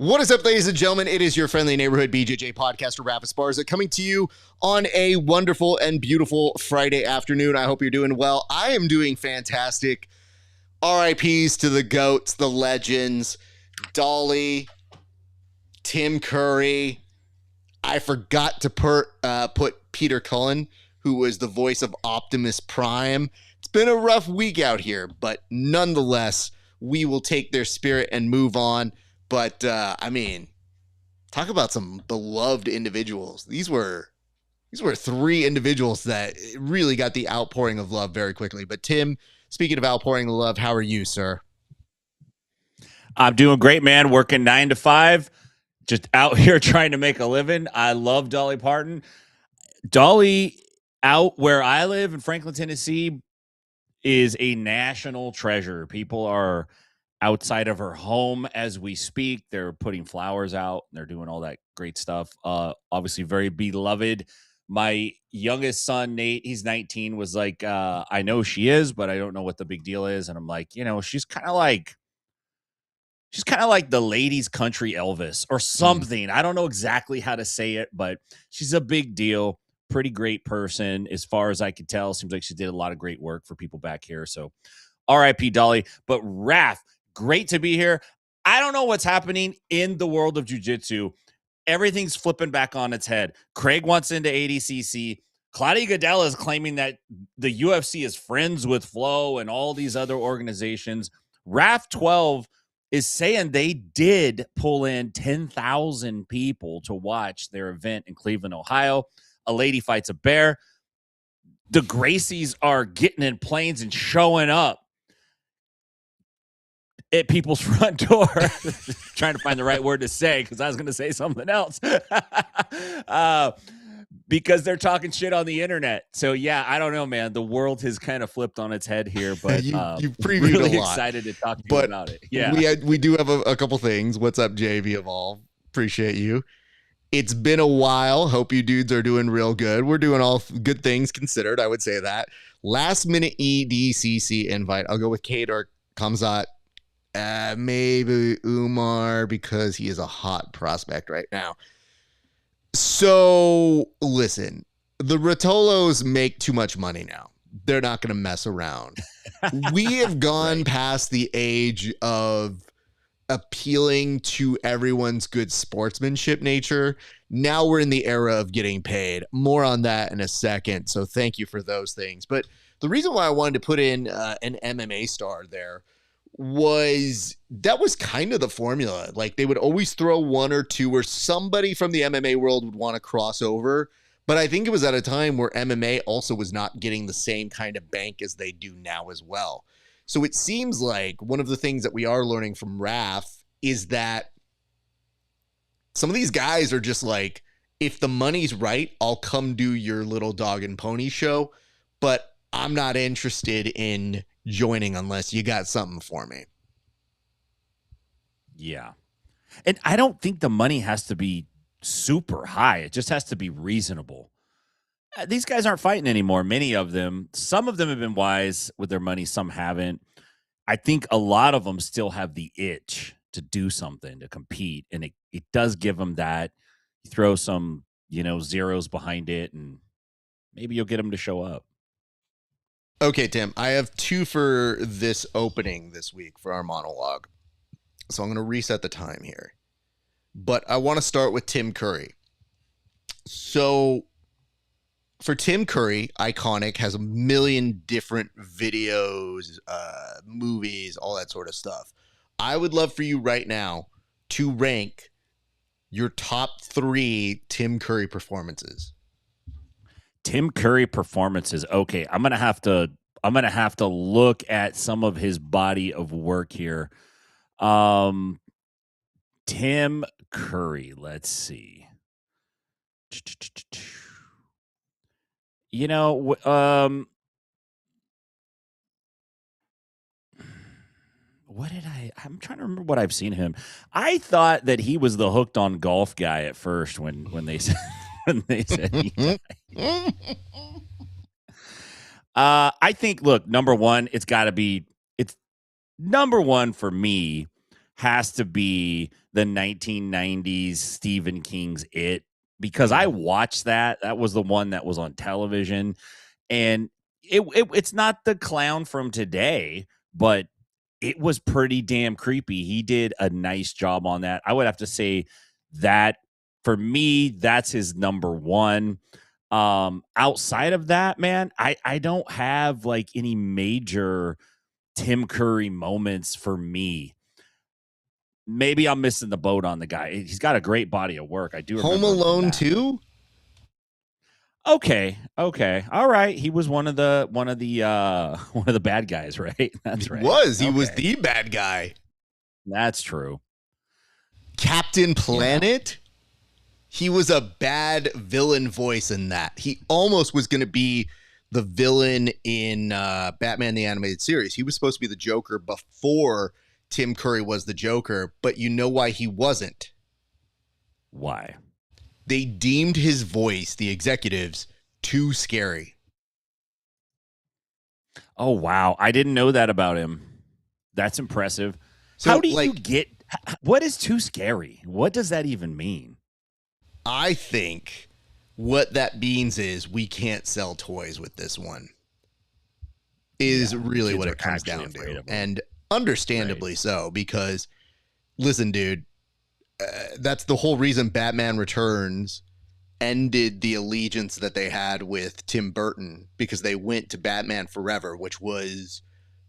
What is up, ladies and gentlemen? It is your friendly neighborhood BJJ podcaster, Raph Esparza, coming to you on a wonderful and beautiful Friday afternoon. I hope you're doing well. I am doing fantastic. RIPs to the GOATs, the legends, Dolly, Tim Curry. I forgot to put Peter Cullen, who was the voice of Optimus Prime. It's been a rough week out here, but nonetheless, we will take their spirit and move on. But, talk about some beloved individuals. These were three individuals that really got the outpouring of love very quickly. But, Tim, speaking of outpouring of love, how are you, sir? I'm doing great, man. Working 9 to 5. Just out here trying to make a living. I love Dolly Parton. Dolly, out where I live in Franklin, Tennessee, is a national treasure. People are outside of her home as we speak. They're putting flowers out. They're doing all that great stuff. Obviously very beloved. My youngest son, Nate, he's 19, was like, I know she is, but I don't know what the big deal is. And I'm like, she's kind of like the ladies' country Elvis or something. I don't know exactly how to say it, but she's a big deal. Pretty great person as far as I could tell. Seems like she did a lot of great work for people back here. So RIP Dolly. But Raph, great to be here. I don't know what's happening in the world of jiu-jitsu. Everything's flipping back on its head. Craig wants into ADCC. Claudia Gadelha is claiming that the UFC is friends with Flow and all these other organizations. RAF 12 is saying they did pull in 10,000 people to watch their event in Cleveland, Ohio. A lady fights a bear. The Gracies are getting in planes and showing up at people's front door. Trying to find the right word to say because I was going to say something else. Because they're talking shit on the internet. So, yeah, I don't know, man. The world has kind of flipped on its head here, but you previewed really a lot. Excited to talk to you about it. Yeah, we do have a couple things. What's up, JV Evolve? Appreciate you. It's been a while. Hope you dudes are doing real good. We're doing all good things considered, I would say that. Last minute ADCC invite. I'll go with Kate or Kamzat. Maybe Umar because he is a hot prospect right now. So, listen, the Rotolos make too much money now. They're not going to mess around. We have gone past the age of appealing to everyone's good sportsmanship nature. Now we're in the era of getting paid. More on that in a second. So thank you for those things. But the reason why I wanted to put in an MMA star there was that was kind of the formula. Like they would always throw one or two or somebody from the MMA world would want to cross over. But I think it was at a time where MMA also was not getting the same kind of bank as they do now as well. So it seems like one of the things that we are learning from Raph is that some of these guys are just like, if the money's right, I'll come do your little dog and pony show, but I'm not interested in joining unless you got something for me. Yeah. And I don't think the money has to be super high. It just has to be reasonable. These guys aren't fighting anymore. Many of them, some of them have been wise with their money. Some haven't. I think a lot of them still have the itch to do something, to compete. And it does give them that. You throw some, zeros behind it and maybe you'll get them to show up. Okay, Tim, I have two for this opening this week for our monologue. So I'm going to reset the time here. But I want to start with Tim Curry. So for Tim Curry, Iconic has a million different videos, movies, all that sort of stuff. I would love for you right now to rank your top 3 Tim Curry performances. Tim Curry performances. Okay, I'm gonna have to look at some of his body of work here. Tim Curry. Let's see. I'm trying to remember what I've seen him. I thought that he was the hooked on golf guy at first when they said he I think, look, number one for me has to be the 1990s Stephen King's It, because I watched that. That was the one that was on television, and it's not the clown from today, but it was pretty damn creepy. He did a nice job on that. I would have to say that for me, that's his number one. Outside of that, man, I don't have like any major Tim Curry moments for me. Maybe I'm missing the boat on the guy. He's got a great body of work. I do remember Home Alone that. 2? Okay. All right. He was one of the bad guys, right? That's right. He was the bad guy. That's true. Captain Planet? Yeah. He was a bad villain voice in that. He almost was going to be the villain in Batman the Animated Series. He was supposed to be the Joker before Tim Curry was the Joker, but you know why he wasn't? Why? They deemed his voice, the executives, too scary. Oh, wow. I didn't know that about him. That's impressive. So, how do you get... What is too scary? What does that even mean? I think what that means is we can't sell toys with this one. Is really what it comes down to. And understandably so, because, listen, dude, that's the whole reason Batman Returns ended the allegiance that they had with Tim Burton, because they went to Batman Forever, which was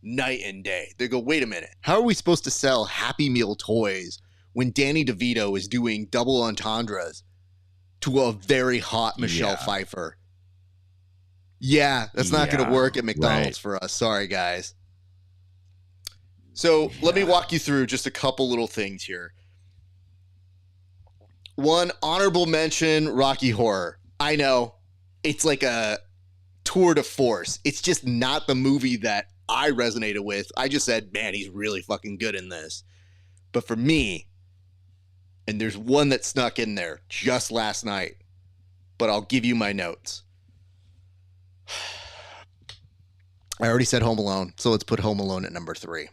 night and day. They go, wait a minute, how are we supposed to sell Happy Meal toys when Danny DeVito is doing double entendres to a very hot Michelle Pfeiffer? Yeah, that's not going to work at McDonald's for us. Sorry, guys. So let me walk you through just a couple little things here. One, honorable mention, Rocky Horror. I know, it's like a tour de force. It's just not the movie that I resonated with. I just said, man, he's really fucking good in this. But for me, and there's one that snuck in there just last night, but I'll give you my notes. I already said Home Alone, so let's put Home Alone at number 3.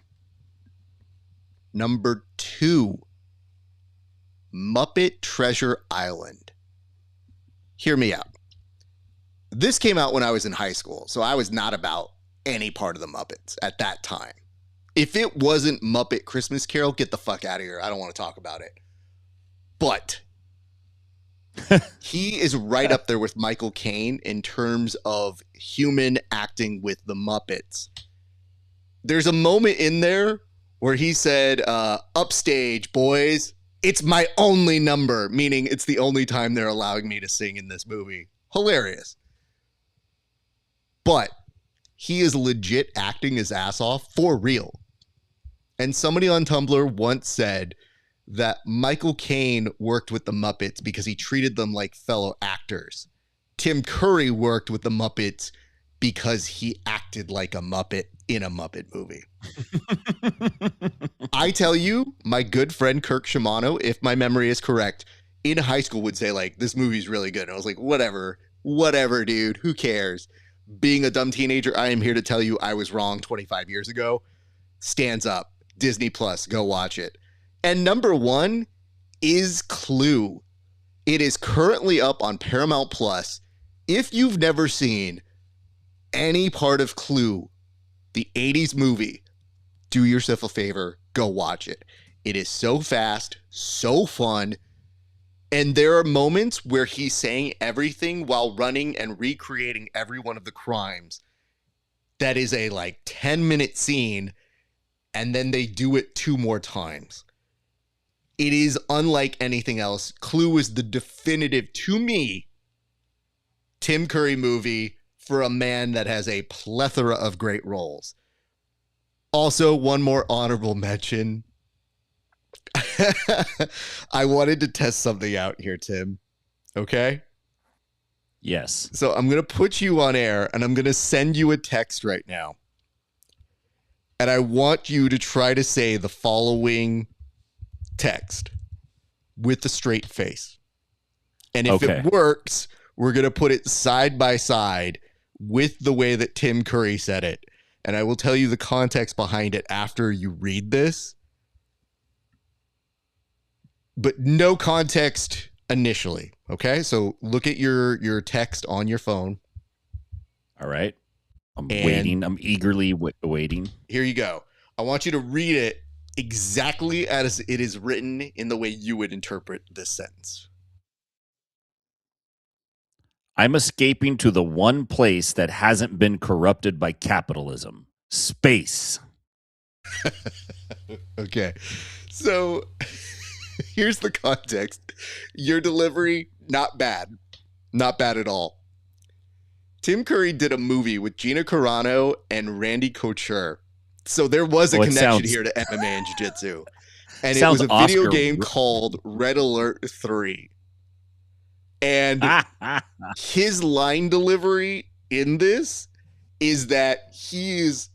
Number 2, Muppet Treasure Island. Hear me out. This came out when I was in high school, so I was not about any part of the Muppets at that time. If it wasn't Muppet Christmas Carol, get the fuck out of here. I don't want to talk about it. But he is right up there with Michael Caine in terms of human acting with the Muppets. There's a moment in there where he said, upstage, boys, it's my only number, meaning it's the only time they're allowing me to sing in this movie. Hilarious. But he is legit acting his ass off for real. And somebody on Tumblr once said that Michael Caine worked with the Muppets because he treated them like fellow actors. Tim Curry worked with the Muppets because he acted like a Muppet in a Muppet movie. I tell you, my good friend Kirk Shimano, if my memory is correct, in high school would say, like, this movie's really good. And I was like, whatever, dude, who cares? Being a dumb teenager, I am here to tell you I was wrong 25 years ago. Stands up. Disney Plus, go watch it. And number 1 is Clue. It is currently up on Paramount Plus. If you've never seen any part of Clue, the 80s movie, do yourself a favor, go watch it. It is so fast, so fun, and there are moments where he's saying everything while running and recreating every one of the crimes. That is a 10-minute scene, and then they do it 2 more times. It is unlike anything else. Clue is the definitive, to me, Tim Curry movie for a man that has a plethora of great roles. Also, one more honorable mention. I wanted to test something out here, Tim. Okay? Yes. So I'm going to put you on air, and I'm going to send you a text right now. And I want you to try to say the following text with a straight face. And if it works, we're going to put it side by side with the way that Tim Curry said it. And I will tell you the context behind it after you read this. but no context initially. Okay, so look at your text on your phone. All right. I'm waiting. I'm eagerly waiting. Here you go. I want you to read it exactly as it is written in the way you would interpret this sentence. I'm escaping to the one place that hasn't been corrupted by capitalism. Space. Okay. So here's the context. Your delivery, not bad. Not bad at all. Tim Curry did a movie with Gina Carano and Randy Couture. So there was a connection here to MMA and Jiu-Jitsu. And it was a video game called Red Alert 3. And his line delivery in this is that he is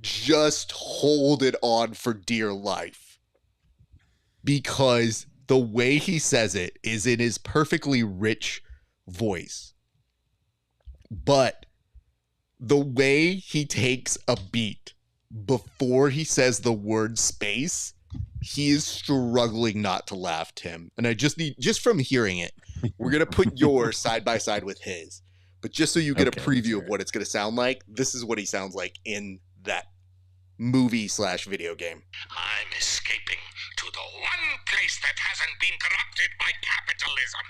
just holding on for dear life. Because the way he says it is in his perfectly rich voice. But the way he takes a beat before he says the word space, he is struggling not to laugh, Tim. And I just need, just from hearing it, we're going to put yours side by side with his. But just so you get a preview of what it's going to sound like, this is what he sounds like in that movie/video game. I'm escaping to the one place that hasn't been corrupted by capitalism.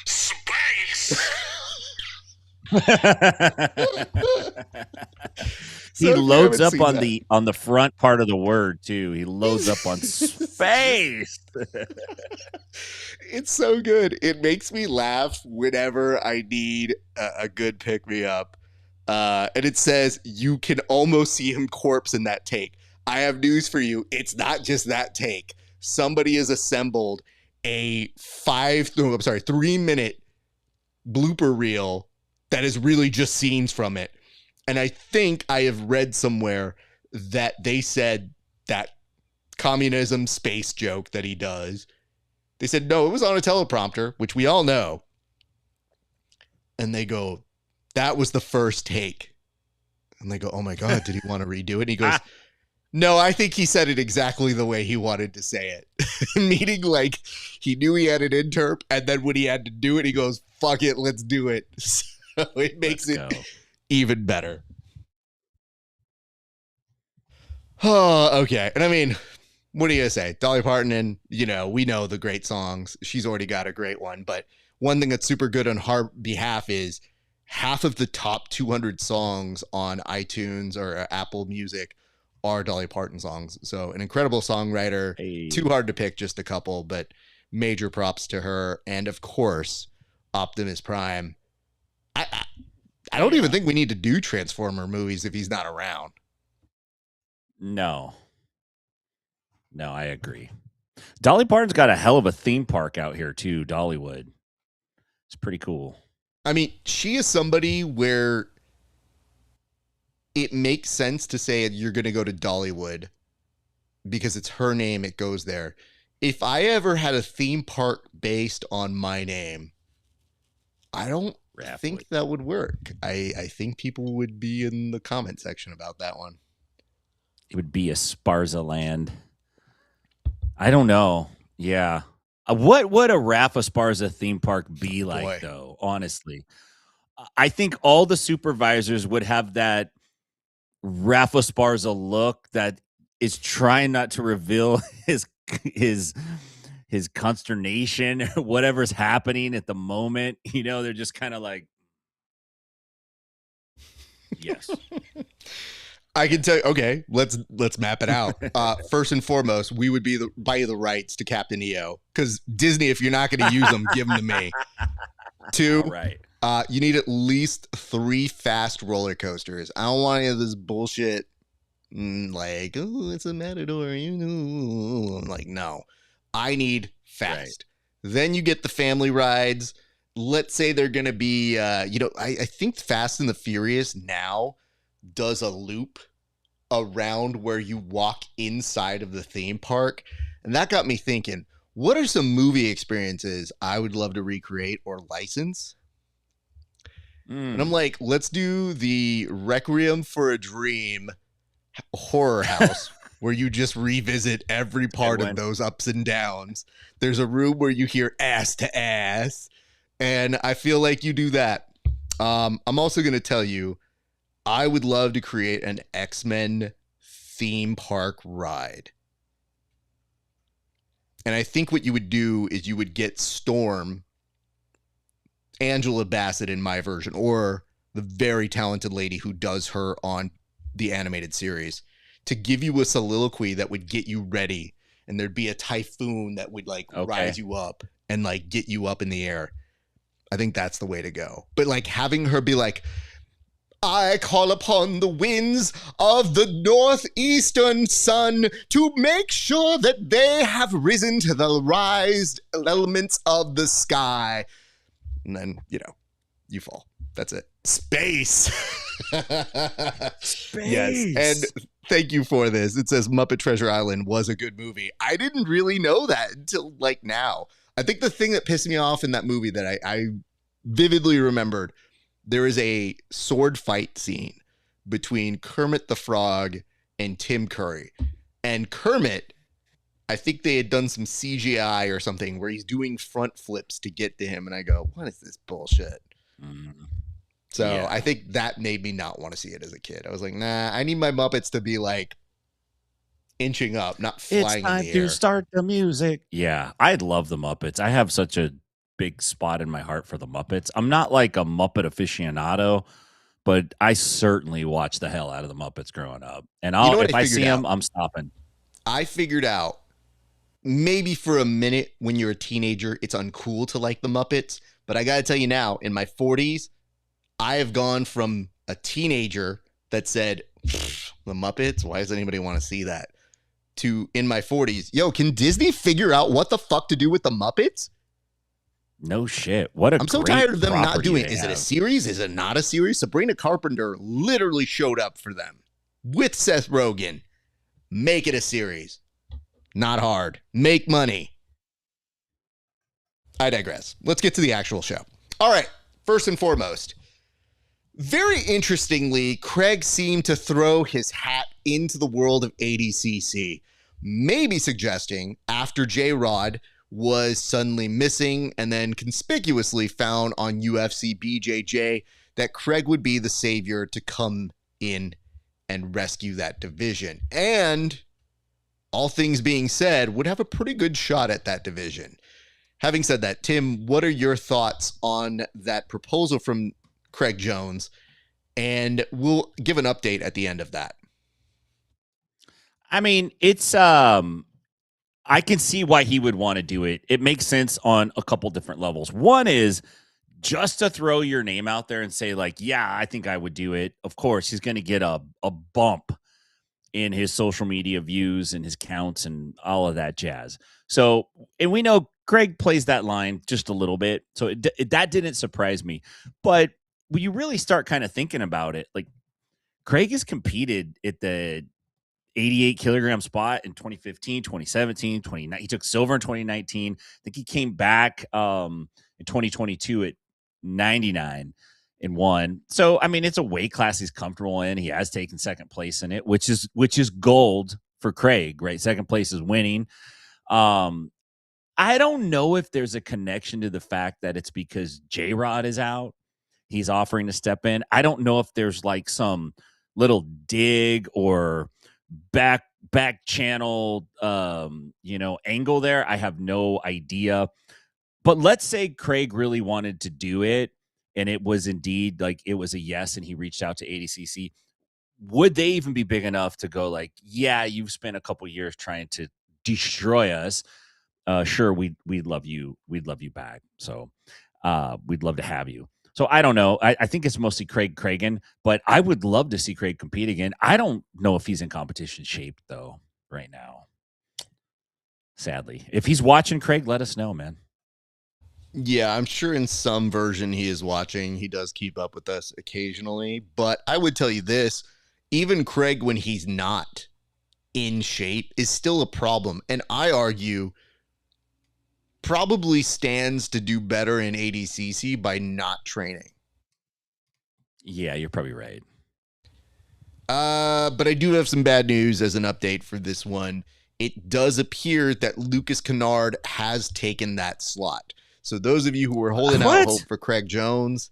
Space. He loads up on the front part of the word too. He loads up on space. It's so good. It makes me laugh whenever I need a good pick me up. And it says you can almost see him corpse in that take. I have news for you. It's not just that take. Somebody has assembled a 3-minute blooper reel that is really just scenes from it. And I think I have read somewhere that they said that communism space joke that he does, they said, no, it was on a teleprompter, which we all know. And they go, that was the first take. And they go, oh my God, did he want to redo it? And he goes, no, I think he said it exactly the way he wanted to say it. Meaning like he knew he had an interp, and then when he had to do it, he goes, fuck it, let's do it. So it makes it even better. Oh, okay. And I mean, what are you going to say? Dolly Parton, and, you know, we know the great songs. She's already got a great one. But one thing that's super good on her behalf is half of the top 200 songs on iTunes or Apple Music are Dolly Parton songs. So an incredible songwriter. Hey. Too hard to pick just a couple, but major props to her. And of course, Optimus Prime. I don't even think we need to do Transformer movies if he's not around. No, I agree. Dolly Parton's got a hell of a theme park out here too, Dollywood. It's pretty cool. I mean, she is somebody where it makes sense to say you're going to go to Dollywood because it's her name, it goes there. If I ever had a theme park based on my name, I don't think that would work. I think people would be in the comment section about that one. It would be a Sparza land. I don't know. Yeah. What would a Rafa Sparza theme park be like, though, honestly? I think all the supervisors would have that Rafa Sparza look that is trying not to reveal his consternation, whatever's happening at the moment. You know, they're just kind of like, yes. I can tell you, okay, let's map it out. First and foremost, we would buy you the rights to Captain EO, because Disney, if you're not going to use them, give them to me. 2, right. You need at least 3 fast roller coasters. I don't want any of this bullshit like, oh, it's a Matador, you know. I'm like, no, I need fast. Right. Then you get the family rides. Let's say they're going to be, I think Fast and the Furious now does a loop around where you walk inside of the theme park. And that got me thinking, what are some movie experiences I would love to recreate or license? And I'm like, let's do the Requiem for a Dream horror house where you just revisit every part of those ups and downs. There's a room where you hear ass to ass, and I feel like you do that. I'm also going to tell you, I would love to create an X-Men theme park ride. And I think what you would do is you would get Storm, Angela Bassett in my version, or the very talented lady who does her on the animated series, to give you a soliloquy that would get you ready. And there'd be a typhoon that would rise you up and get you up in the air. I think that's the way to go. But having her be like, I call upon the winds of the northeastern sun to make sure that they have risen to the rised elements of the sky. And then, you fall. That's it. Space. Space. Yes. And thank you for this. It says Muppet Treasure Island was a good movie. I didn't really know that until now. I think the thing that pissed me off in that movie that I vividly remembered, there is a sword fight scene between Kermit the Frog and Tim Curry. And Kermit, I think they had done some CGI or something where he's doing front flips to get to him. And I go, what is this bullshit? So yeah. I think that made me not want to see it as a kid. I was like, nah, I need my Muppets to be inching up, not flying in the air. It's time to start the music. Yeah, I love the Muppets. I have such a big spot in my heart for the Muppets. I'm not like a Muppet aficionado, but I certainly watched the hell out of the Muppets growing up. And if I see them, I'm stopping. I figured out, maybe for a minute when you're a teenager, it's uncool to like the Muppets. But I got to tell you now, in my 40s, I have gone from a teenager that said, the Muppets, why does anybody want to see that? To in my 40s, yo, can Disney figure out what the fuck to do with the Muppets? No shit. What a I'm so tired of them not doing it. Is it a series? Is it not a series? Sabrina Carpenter literally showed up for them with Seth Rogen. Make it a series. Not hard. Make money. I digress. Let's get to the actual show. All right. First and foremost, very interestingly, Craig seemed to throw his hat into the world of ADCC, maybe suggesting after J-Rod was suddenly missing and then conspicuously found on UFC BJJ that Craig would be the savior to come in and rescue that division. And all things being said, would have a pretty good shot at that division. Having said that, Tim, what are your thoughts on that proposal from Craig Jones? And we'll give an update at the end of that. I mean, it's I can see why he would want to do it. It makes sense on a couple different levels. One is just to throw your name out there and say, yeah, I think I would do it. Of course, he's going to get a bump in his social media views and his counts and all of that jazz. So, and we know Craig plays that line just a little bit. So that didn't surprise me. But when you really start kind of thinking about it, Craig has competed at the 88 kilogram spot in 2015, 2017, 2019. He took silver in 2019. I think he came back in 2022 at 99 and won. So, I mean, it's a weight class he's comfortable in. He has taken second place in it, which is gold for Craig, right? Second place is winning. I don't know if there's a connection to the fact that it's because J-Rod is out. He's offering to step in. I don't know if there's some little dig or back channel angle there. I have no idea. But let's say Craig really wanted to do it and it was indeed it was a yes and he reached out to ADCC. Would they even be big enough to go yeah, you've spent a couple years trying to destroy us. Sure, we'd love you. We'd love you back. So we'd love to have you. So I don't know. I think it's mostly Cragen, but I would love to see Craig compete again. I don't know if he's in competition shape though right now. Sadly, if he's watching, Craig, let us know, man. Yeah, I'm sure in some version he is watching. He does keep up with us occasionally, but I would tell you this, even Craig, when he's not in shape, is still a problem. And I argue probably stands to do better in ADCC by not training. Yeah, you're probably right. But I do have some bad news as an update for this one. It does appear that Lucas Kennard has taken that slot. So those of you who were holding out hope for Craig Jones,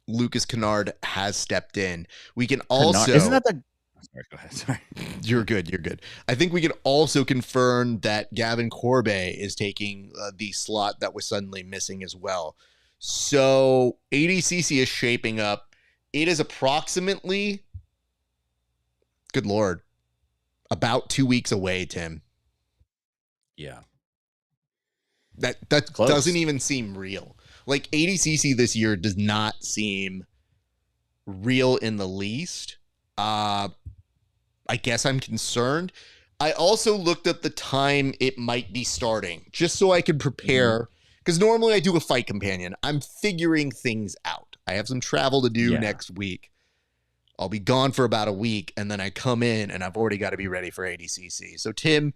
Lucas Kennard has stepped in. We can also... Isn't that the... Sorry, go ahead. Sorry. You're good. You're good. I think we can also confirm that Gavin Corbet is taking the slot that was suddenly missing as well. So ADCC is shaping up. It is approximately, good Lord, about 2 weeks away, Tim. Yeah. That doesn't even seem real. Like, ADCC this year does not seem real in the least. I guess I'm concerned. I also looked up the time it might be starting, just so I could prepare, because normally I do a fight companion. I'm figuring things out. I have some travel to do next week. I'll be gone for about a week, and then I come in, and I've already got to be ready for ADCC. So, Tim,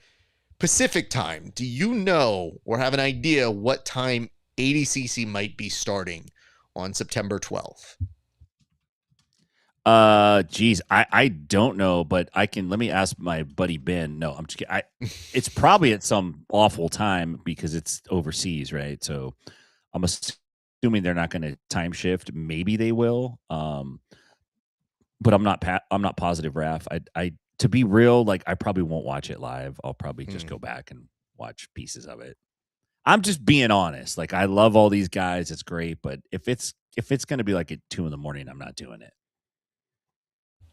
Pacific time, do you know or have an idea what time ADCC might be starting on September 12th? Geez, I don't know, but let me ask my buddy Ben. No, I'm just kidding. It's probably at some awful time because it's overseas, right? So I'm assuming they're not going to time shift. Maybe they will. But I'm not positive, Raph. To be real, like, I probably won't watch it live. I'll probably just go back and watch pieces of it. I'm just being honest. Like, I love all these guys. It's great, but if it's going to be like at 2 a.m, I'm not doing it.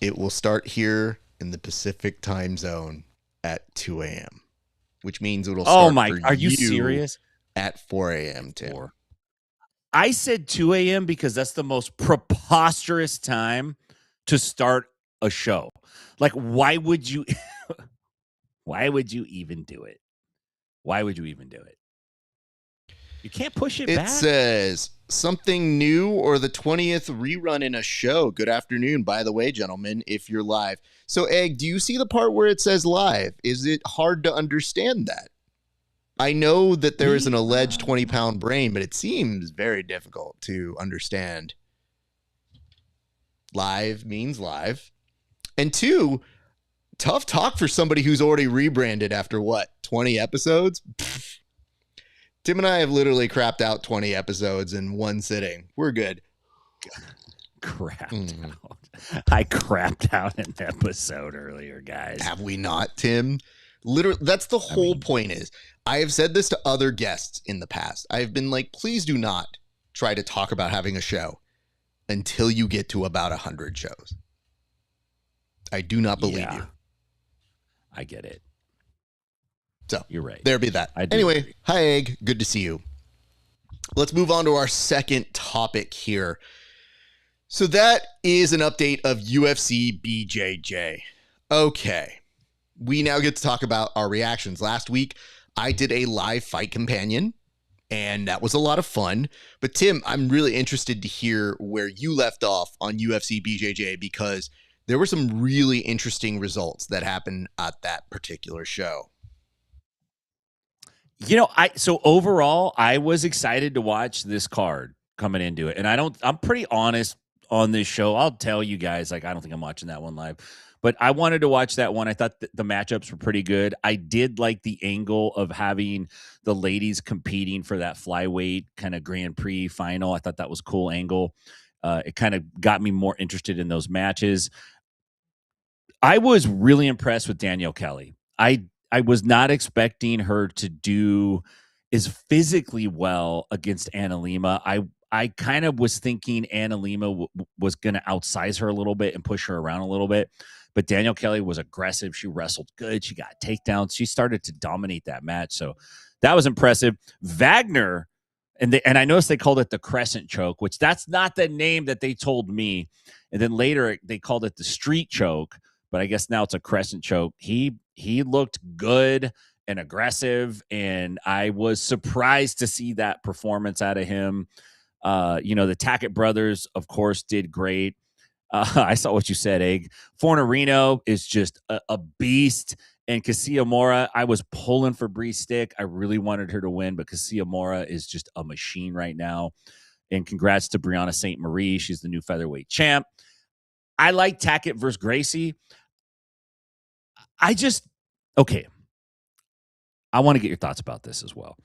It will start here in the Pacific time zone at 2 a.m., which means it'll start are you serious? At 4 a.m., Tim. I said 2 a.m. because that's the most preposterous time to start a show. Like, why would you even do it? Why would you even do it? You can't push it back. It says something new or the 20th rerun in a show. Good afternoon, by the way, gentlemen, if you're live. So, Egg, do you see the part where it says live? Is it hard to understand that? I know that there is an alleged 20-pound brain, but it seems very difficult to understand. Live means live. And 2, tough talk for somebody who's already rebranded after, 20 episodes? Pfft. Tim and I have literally crapped out 20 episodes in one sitting. We're good. Crapped out. I crapped out an episode earlier, guys. Have we not, Tim? Literally, that's the whole point is. I have said this to other guests in the past. I've been like, please do not try to talk about having a show until you get to about 100 shows. I do not believe you. I get it. So you're right. There be that. Anyway, agree. Hi, Egg. Good to see you. Let's move on to our second topic here. So that is an update of UFC BJJ. Okay. We now get to talk about our reactions. Last week, I did a live fight companion, and that was a lot of fun. But Tim, I'm really interested to hear where you left off on UFC BJJ because there were some really interesting results that happened at that particular show. You know, so overall, I was excited to watch this card coming into it. And I'm pretty honest on this show. I'll tell you guys, like, I don't think I'm watching that one live, but I wanted to watch that one. I thought the matchups were pretty good. I did like the angle of having the ladies competing for that flyweight kind of Grand Prix final. I thought that was a cool angle. It kind of got me more interested in those matches. I was really impressed with Danielle Kelly. I was not expecting her to do as physically well against Anna Lima. I kind of was thinking Anna Lima was going to outsize her a little bit and push her around a little bit. But Danielle Kelly was aggressive. She wrestled good. She got takedowns. She started to dominate that match. So that was impressive. Wagner, and I noticed they called it the crescent choke, which that's not the name that they told me. And then later they called it the street choke. But I guess now it's a crescent choke. He looked good and aggressive, and I was surprised to see that performance out of him. The Tackett brothers, of course, did great. I saw what you said, Egg. Fornerino is just a beast, and Casilla Mora, I was pulling for Bree Stick. I really wanted her to win, but Casilla Mora is just a machine right now. And congrats to Brianna St. Marie. She's the new featherweight champ. I like Tackett versus Gracie. Okay. I want to get your thoughts about this as well.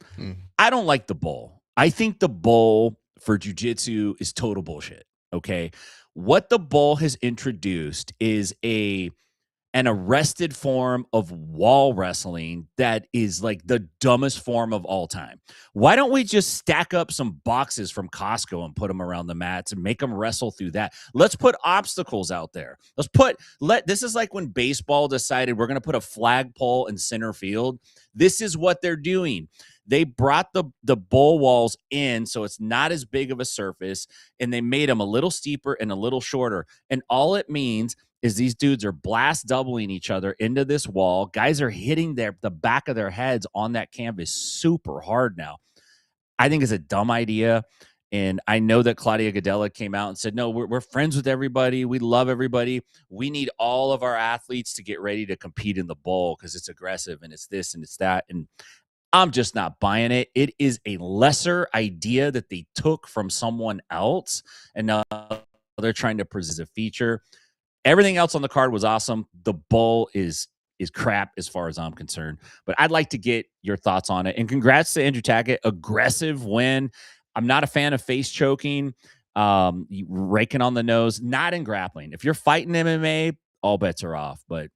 I don't like the bowl. I think the bowl for jiu-jitsu is total bullshit. Okay. What the bowl has introduced is an arrested form of wall wrestling that is like the dumbest form of all time. Why don't we just stack up some boxes from Costco and put them around the mats and make them wrestle through that? Let's put obstacles out there. This is like when baseball decided we're going to put a flagpole in center field. This is what they're doing. They brought the bowl walls in so it's not as big of a surface, and they made them a little steeper and a little shorter. And all it means is these dudes are blast doubling each other into this wall. Guys are hitting the back of their heads on that canvas super hard now. I think it's a dumb idea. And I know that Claudia Gadella came out and said, no, we're friends with everybody. We love everybody. We need all of our athletes to get ready to compete in the bowl because it's aggressive and it's this and it's that. And I'm just not buying it. It is a lesser idea that they took from someone else, and now they're trying to present a feature. Everything else on the card was awesome. The bowl is crap as far as I'm concerned. But I'd like to get your thoughts on it. And congrats to Andrew Tackett. Aggressive win. I'm not a fan of face choking, raking on the nose, not in grappling. If you're fighting MMA, all bets are off. But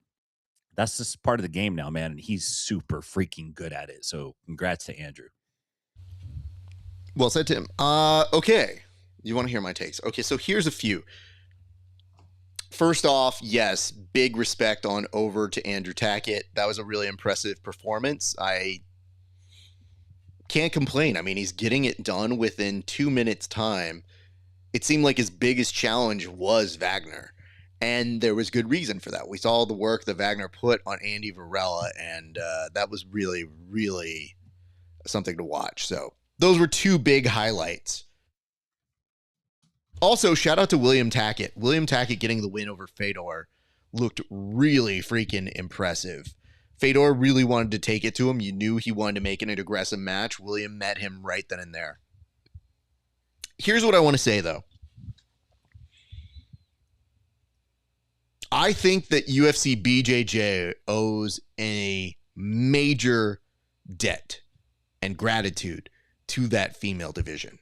that's just part of the game now, man. And he's super freaking good at it. So congrats to Andrew. Well said, Tim. Okay. You want to hear my takes? Okay, so here's a few. First off, yes, big respect over to Andrew Tackett. That was a really impressive performance. I can't complain. I mean, he's getting it done within 2 minutes' time. It seemed like his biggest challenge was Wagner, and there was good reason for that. We saw the work that Wagner put on Andy Varela, and that was really, really something to watch. So those were two big highlights. Also, shout out to William Tackett. William Tackett getting the win over Fedor looked really freaking impressive. Fedor really wanted to take it to him. You knew he wanted to make it an aggressive match. William met him right then and there. Here's what I want to say, though. I think that UFC BJJ owes a major debt and gratitude to that female division.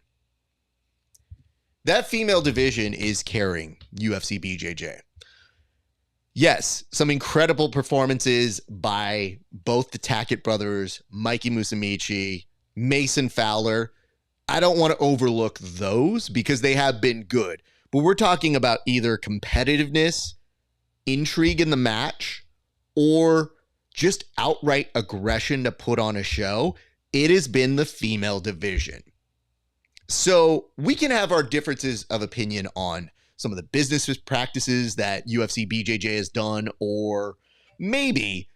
That female division is carrying UFC BJJ. Yes, some incredible performances by both the Tackett brothers, Mikey Musumeci, Mason Fowler. I don't want to overlook those because they have been good. But we're talking about either competitiveness, intrigue in the match, or just outright aggression to put on a show. It has been the female division. So we can have our differences of opinion on some of the business practices that UFC BJJ has done, or maybe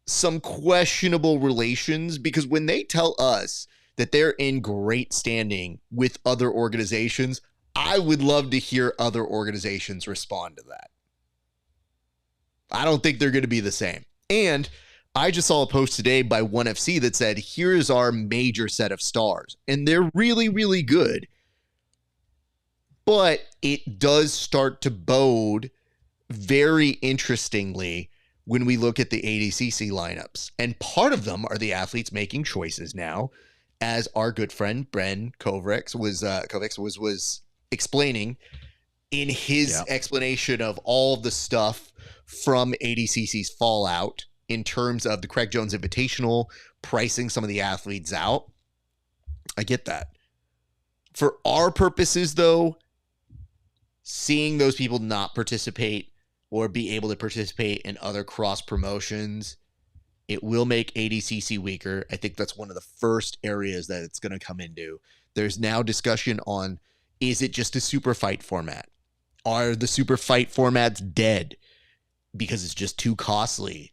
some questionable relations, because when they tell us that they're in great standing with other organizations, I would love to hear other organizations respond to that. I don't think they're going to be the same. And I just saw a post today by 1FC that said, here's our major set of stars. And they're really, really good. But it does start to bode very interestingly when we look at the ADCC lineups. And part of them are the athletes making choices now, as our good friend Bren Kovacs was explaining in his explanation of all of the stuff from ADCC's fallout in terms of the Craig Jones Invitational, pricing some of the athletes out. I get that. For our purposes, though, seeing those people not participate or be able to participate in other cross promotions, it will make ADCC weaker. I think that's one of the first areas that it's going to come into. There's now discussion on, is it just a super fight format? Are the super fight formats dead because it's just too costly?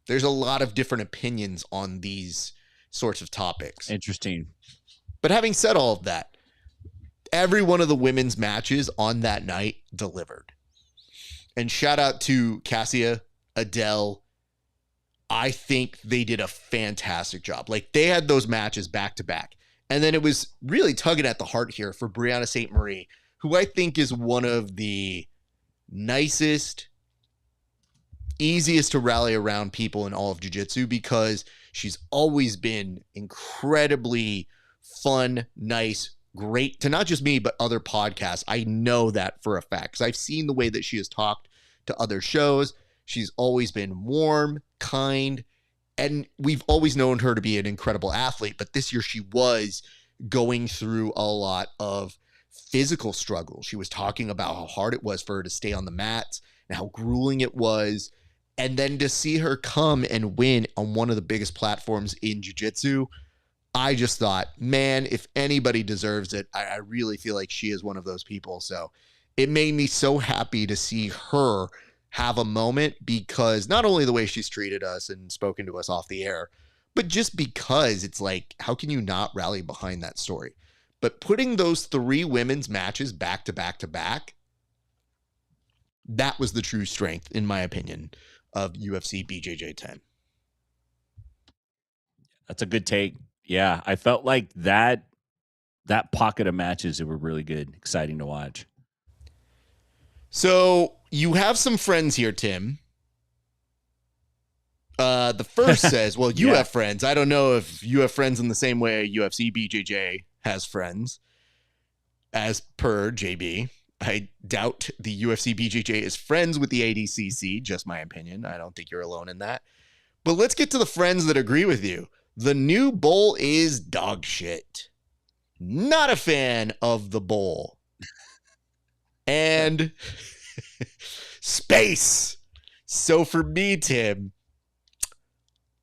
There's a lot of different opinions on these sorts of topics. Interesting. But having said all of that, every one of the women's matches on that night delivered. And shout out to Cassia, Adele. I think they did a fantastic job. Like, they had those matches back to back. And then it was really tugging at the heart here for Brianna St. Marie, who I think is one of the nicest, easiest to rally around people in all of jiu-jitsu because she's always been incredibly fun, nice, great to not just me, but other podcasts. I know that for a fact because I've seen the way that she has talked to other shows. She's always been warm, kind, and we've always known her to be an incredible athlete. But this year she was going through a lot of physical struggle. She was talking about how hard it was for her to stay on the mats and how grueling it was. And then to see her come and win on one of the biggest platforms in jiu-jitsu, I just thought, man, if anybody deserves it, I really feel like she is one of those people. So it made me so happy to see her have a moment because not only the way she's treated us and spoken to us off the air, but just because it's like, how can you not rally behind that story? But putting those 3 women's matches back to back to back, that was the true strength, in my opinion, of UFC BJJ 10. That's a good take. Yeah, I felt like that pocket of matches that were really good, exciting to watch. So you have some friends here, Tim. The first says, well, you have friends. I don't know if you have friends in the same way UFC BJJ has friends. As per JB, I doubt the UFC BJJ is friends with the ADCC, just my opinion. I don't think you're alone in that. But let's get to the friends that agree with you. The new bowl is dog shit. Not a fan of the bowl. And space. So for me, Tim,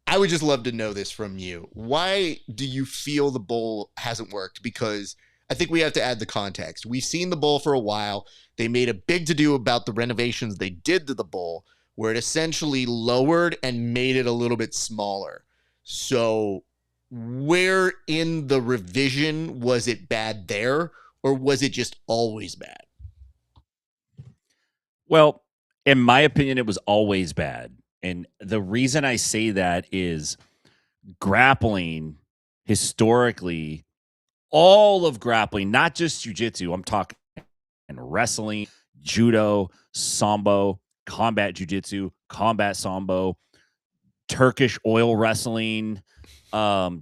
I would just love to know this from you. Why do you feel the bowl hasn't worked? Because I think we have to add the context. We've seen the bowl for a while. They made a big to-do about the renovations they did to the bowl, where it essentially lowered and made it a little bit smaller. So where in the revision was it bad there, or was it just always bad? Well, in my opinion, it was always bad. And the reason I say that is grappling historically, all of grappling, not just jiu-jitsu, I'm talking wrestling, judo, sambo, combat jiu-jitsu, combat sambo, Turkish oil wrestling,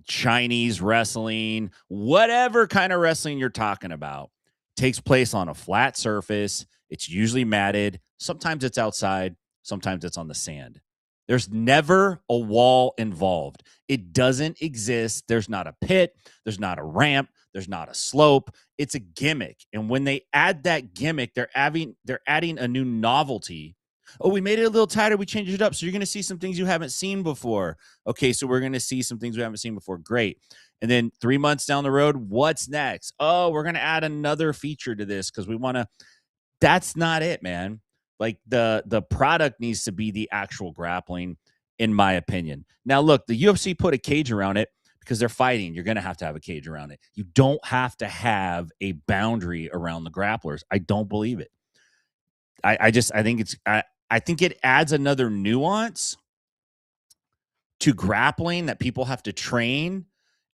Chinese wrestling, whatever kind of wrestling you're talking about takes place on a flat surface. It's usually matted. Sometimes it's outside. Sometimes it's on the sand. There's never a wall involved. It doesn't exist. There's not a pit. There's not a ramp. There's not a slope. It's a gimmick. And when they add that gimmick, they're adding a new novelty. Oh, we made it a little tighter. We changed it up. So you're going to see some things you haven't seen before. Okay, so we're going to see some things we haven't seen before. Great. And then 3 months down the road, what's next? Oh, we're going to add another feature to this because we want to. That's not it, man. Like the product needs to be the actual grappling, in my opinion. Now, look, the UFC put a cage around it because they're fighting. You're going to have a cage around it. You don't have to have a boundary around the grapplers. I don't believe it. I think it adds another nuance to grappling that people have to train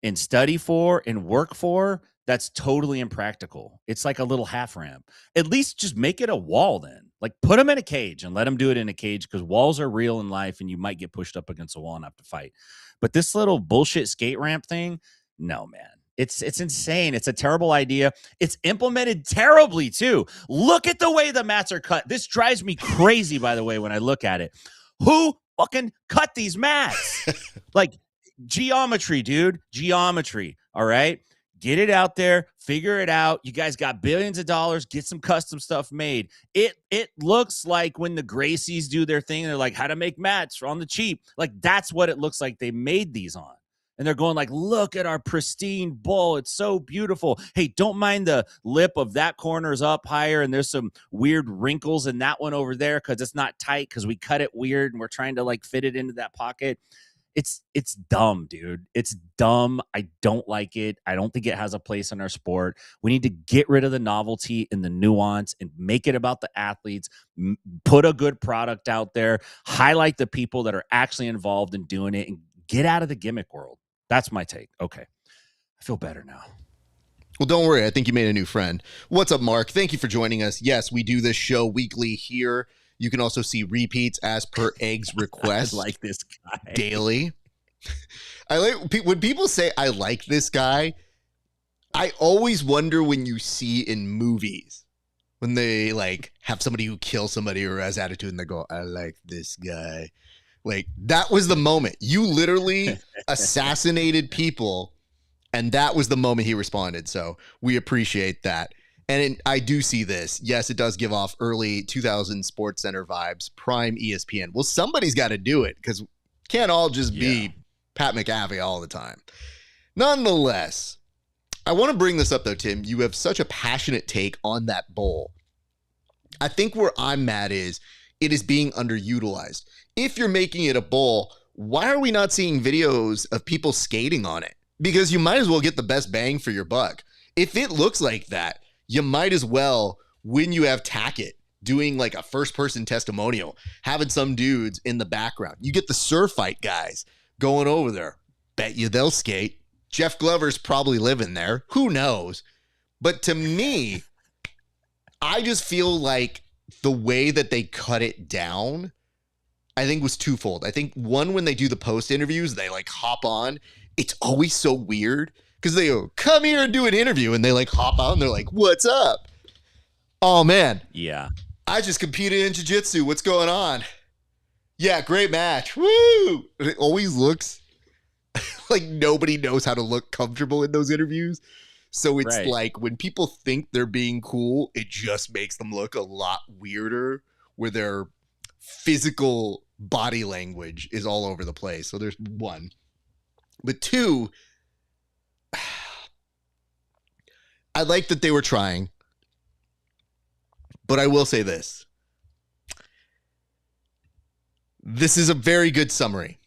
and study for and work for. That's totally impractical. It's like a little half ramp. At least just make it a wall then. Like put them in a cage and let them do it in a cage because walls are real in life and you might get pushed up against a wall and have to fight. But this little bullshit skate ramp thing, no, man. It's insane. It's a terrible idea. It's implemented terribly too. Look at the way the mats are cut. This drives me crazy, by the way, when I look at it. Who fucking cut these mats? Like geometry, dude. Geometry. All right. Get it out there, figure it out. You guys got billions of dollars, get some custom stuff made. It looks like when the Gracies do their thing, they're like, how to make mats on the cheap. Like, that's what it looks like they made these on. And they're going like, look at our pristine bowl. It's so beautiful. Hey, don't mind the lip of that corner's up higher, and there's some weird wrinkles in that one over there because it's not tight because we cut it weird and we're trying to like fit it into that pocket. It's dumb, dude. It's dumb. I don't like it. I don't think it has a place in our sport. We need to get rid of the novelty and the nuance and make it about the athletes. Put a good product out there. Highlight the people that are actually involved in doing it and get out of the gimmick world. That's my take. Okay. I feel better now. Well, don't worry. I think you made a new friend. What's up, Mark? Thank you for joining us. Yes, we do this show weekly here. You can also see repeats as per Egg's request. I like this guy. Daily. I like when people say I like this guy. I always wonder when you see in movies when they like have somebody who kills somebody or has attitude and they go, I like this guy. Like that was the moment. You literally assassinated people. And that was the moment he responded. So we appreciate that. And I do see this. Yes, it does give off early 2000 Sports Center vibes, prime ESPN. Well, somebody's got to do it because can't all just be Pat McAfee all the time. Nonetheless, I want to bring this up, though, Tim. You have such a passionate take on that bowl. I think where I'm mad is it is being underutilized. If you're making it a bowl, why are we not seeing videos of people skating on it? Because you might as well get the best bang for your buck. If it looks like that, you might as well, when you have Tackett doing like a first-person testimonial, having some dudes in the background. You get the surf fight guys going over there. Bet you they'll skate. Jeff Glover's probably living there. Who knows? But to me, I just feel like the way that they cut it down, I think was twofold. I think one, when they do the post interviews, they like hop on. It's always so weird because they go, come here and do an interview. And they like hop on. And they're like, what's up? Oh, man. Yeah. I just competed in jiu-jitsu. What's going on? Yeah, great match. Woo! And it always looks like nobody knows how to look comfortable in those interviews. So it's like when people think they're being cool, it just makes them look a lot weirder where their physical body language is all over the place. So there's one. But two, I like that they were trying, but I will say this. This is a very good summary.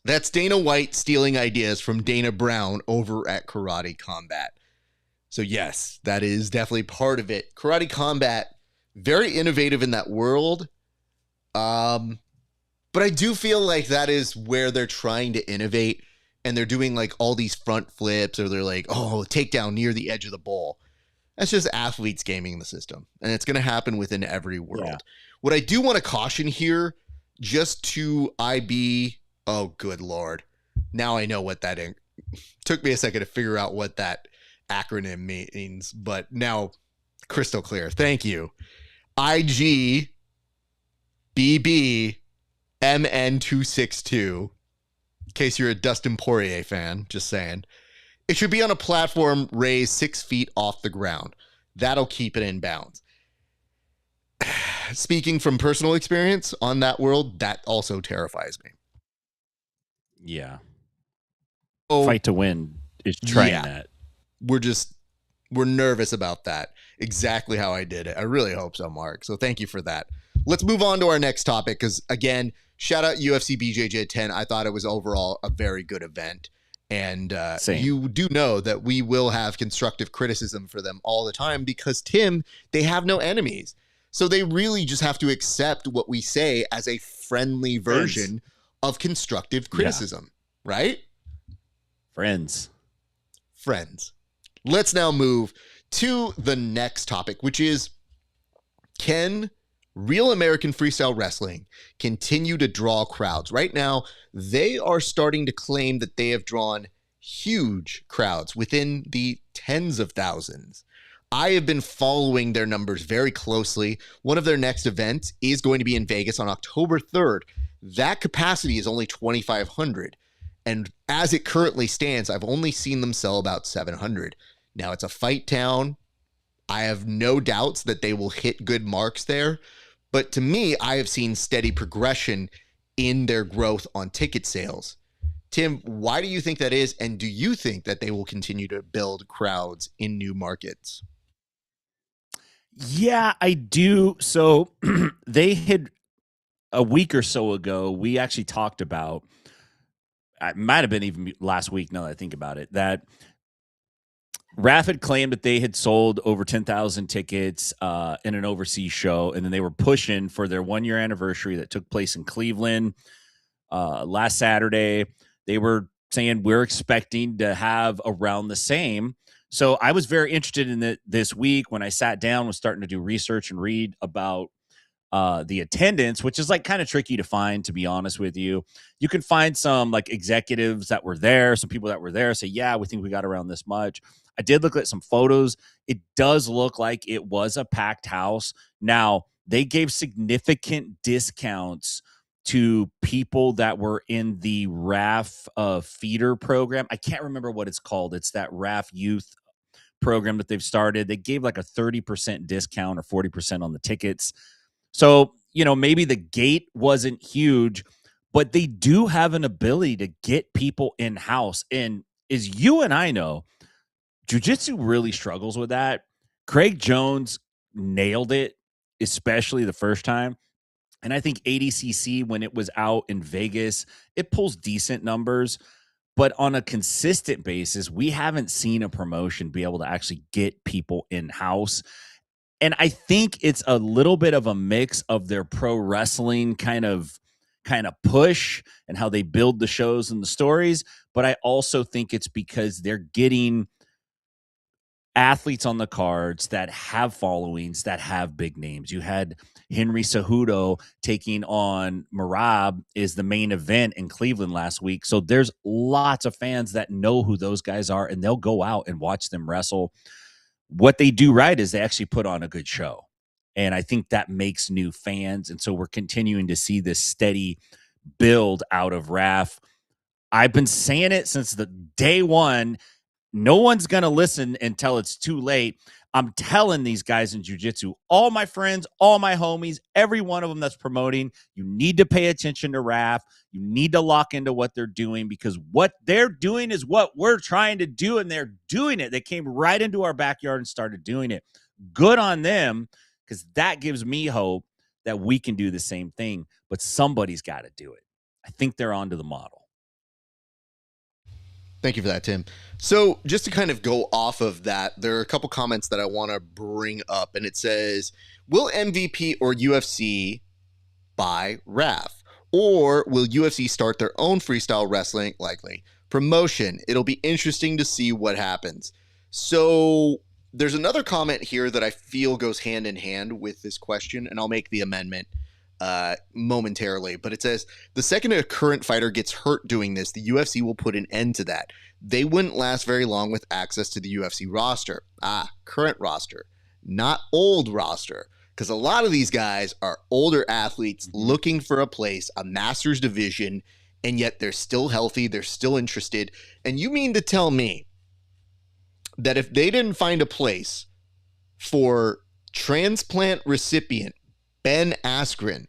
That's Dana White stealing ideas from Dana Brown over at Karate Combat. So yes, that is definitely part of it. Karate Combat, very innovative in that world. But I do feel like that is where they're trying to innovate. And they're doing like all these front flips or they're like, oh, takedown near the edge of the ball. That's just athletes gaming the system. And it's going to happen within every world. Yeah. What I do want to caution here, just to IB, oh, good Lord. Now I know what that took me a second to figure out what that acronym means, but now crystal clear. Thank you. IGBB MN262. In case you're a Dustin Poirier fan, just saying. It should be on a platform raised 6 feet off the ground. That'll keep it in bounds. Speaking from personal experience on that world, that also terrifies me. Yeah. Fight to win is trying that. We're nervous about that. Exactly how I did it. I really hope so, Mark. So thank you for that. Let's move on to our next topic because, again, shout out UFC BJJ 10. I thought it was overall a very good event. And you do know that we will have constructive criticism for them all the time because, Tim, they have no enemies. So they really just have to accept what we say as a friendly version of constructive criticism, right? Friends. Let's now move to the next topic, which is, can Real American Freestyle Wrestling continue to draw crowds? Right now, they are starting to claim that they have drawn huge crowds within the tens of thousands. I have been following their numbers very closely. One of their next events is going to be in Vegas on October 3rd. That capacity is only 2,500. And as it currently stands, I've only seen them sell about 700. Now, it's a fight town. I have no doubts that they will hit good marks there. But to me, I have seen steady progression in their growth on ticket sales. Tim, why do you think that is? And do you think that they will continue to build crowds in new markets? Yeah, I do. So they had a week or so ago, we actually talked about, it might have been even last week now that I think about it, that RAF had claimed that they had sold over 10,000 tickets in an overseas show, and then they were pushing for their 1-year anniversary that took place in Cleveland last Saturday. They were saying we're expecting to have around the same. So I was very interested in it this week when I sat down, was starting to do research and read about the attendance, which is like kind of tricky to find, to be honest with you. You can find some like executives that were there, some people that were there say, yeah, we think we got around this much. I did look at some photos. It does look like it was a packed house. Now, they gave significant discounts to people that were in the RAF feeder program. I can't remember what it's called. It's that RAF youth program that they've started. They gave like a 30% discount or 40% on the tickets. So, maybe the gate wasn't huge, but they do have an ability to get people in-house. And as you and I know, jiu-jitsu really struggles with that. Craig Jones nailed it, especially the first time. And I think ADCC, when it was out in Vegas, it pulls decent numbers. But on a consistent basis, we haven't seen a promotion be able to actually get people in-house. And I think it's a little bit of a mix of their pro wrestling kind of push and how they build the shows and the stories. But I also think it's because they're getting athletes on the cards that have followings, that have big names. You had Henry Cejudo taking on Marab is the main event in Cleveland last week. So there's lots of fans that know who those guys are, and they'll go out and watch them wrestle. What they do right is they actually put on a good show. And I think that makes new fans. And so we're continuing to see this steady build out of RAF. I've been saying it since the day one. No one's going to listen until it's too late. I'm telling these guys in jiu-jitsu, all my friends, all my homies, every one of them that's promoting, you need to pay attention to RAF. You need to lock into what they're doing, because what they're doing is what we're trying to do, and they're doing it. They came right into our backyard and started doing it. Good on them, because that gives me hope that we can do the same thing, but somebody's got to do it. I think they're onto the model. Thank you for that, Tim. So just to kind of go off of that, there are a couple comments that I want to bring up, and it says, will MVP or UFC buy RAF? Or will UFC start their own freestyle wrestling, likely, promotion? It'll be interesting to see what happens. So there's another comment here that I feel goes hand in hand with this question, and I'll make the amendment momentarily, but it says, the second a current fighter gets hurt doing this, the UFC will put an end to that. They wouldn't last very long with access to the UFC roster. Current roster, not old roster, because a lot of these guys are older athletes looking for a place, a master's division, and yet they're still healthy, they're still interested. And you mean to tell me that if they didn't find a place for transplant recipient Ben Askren,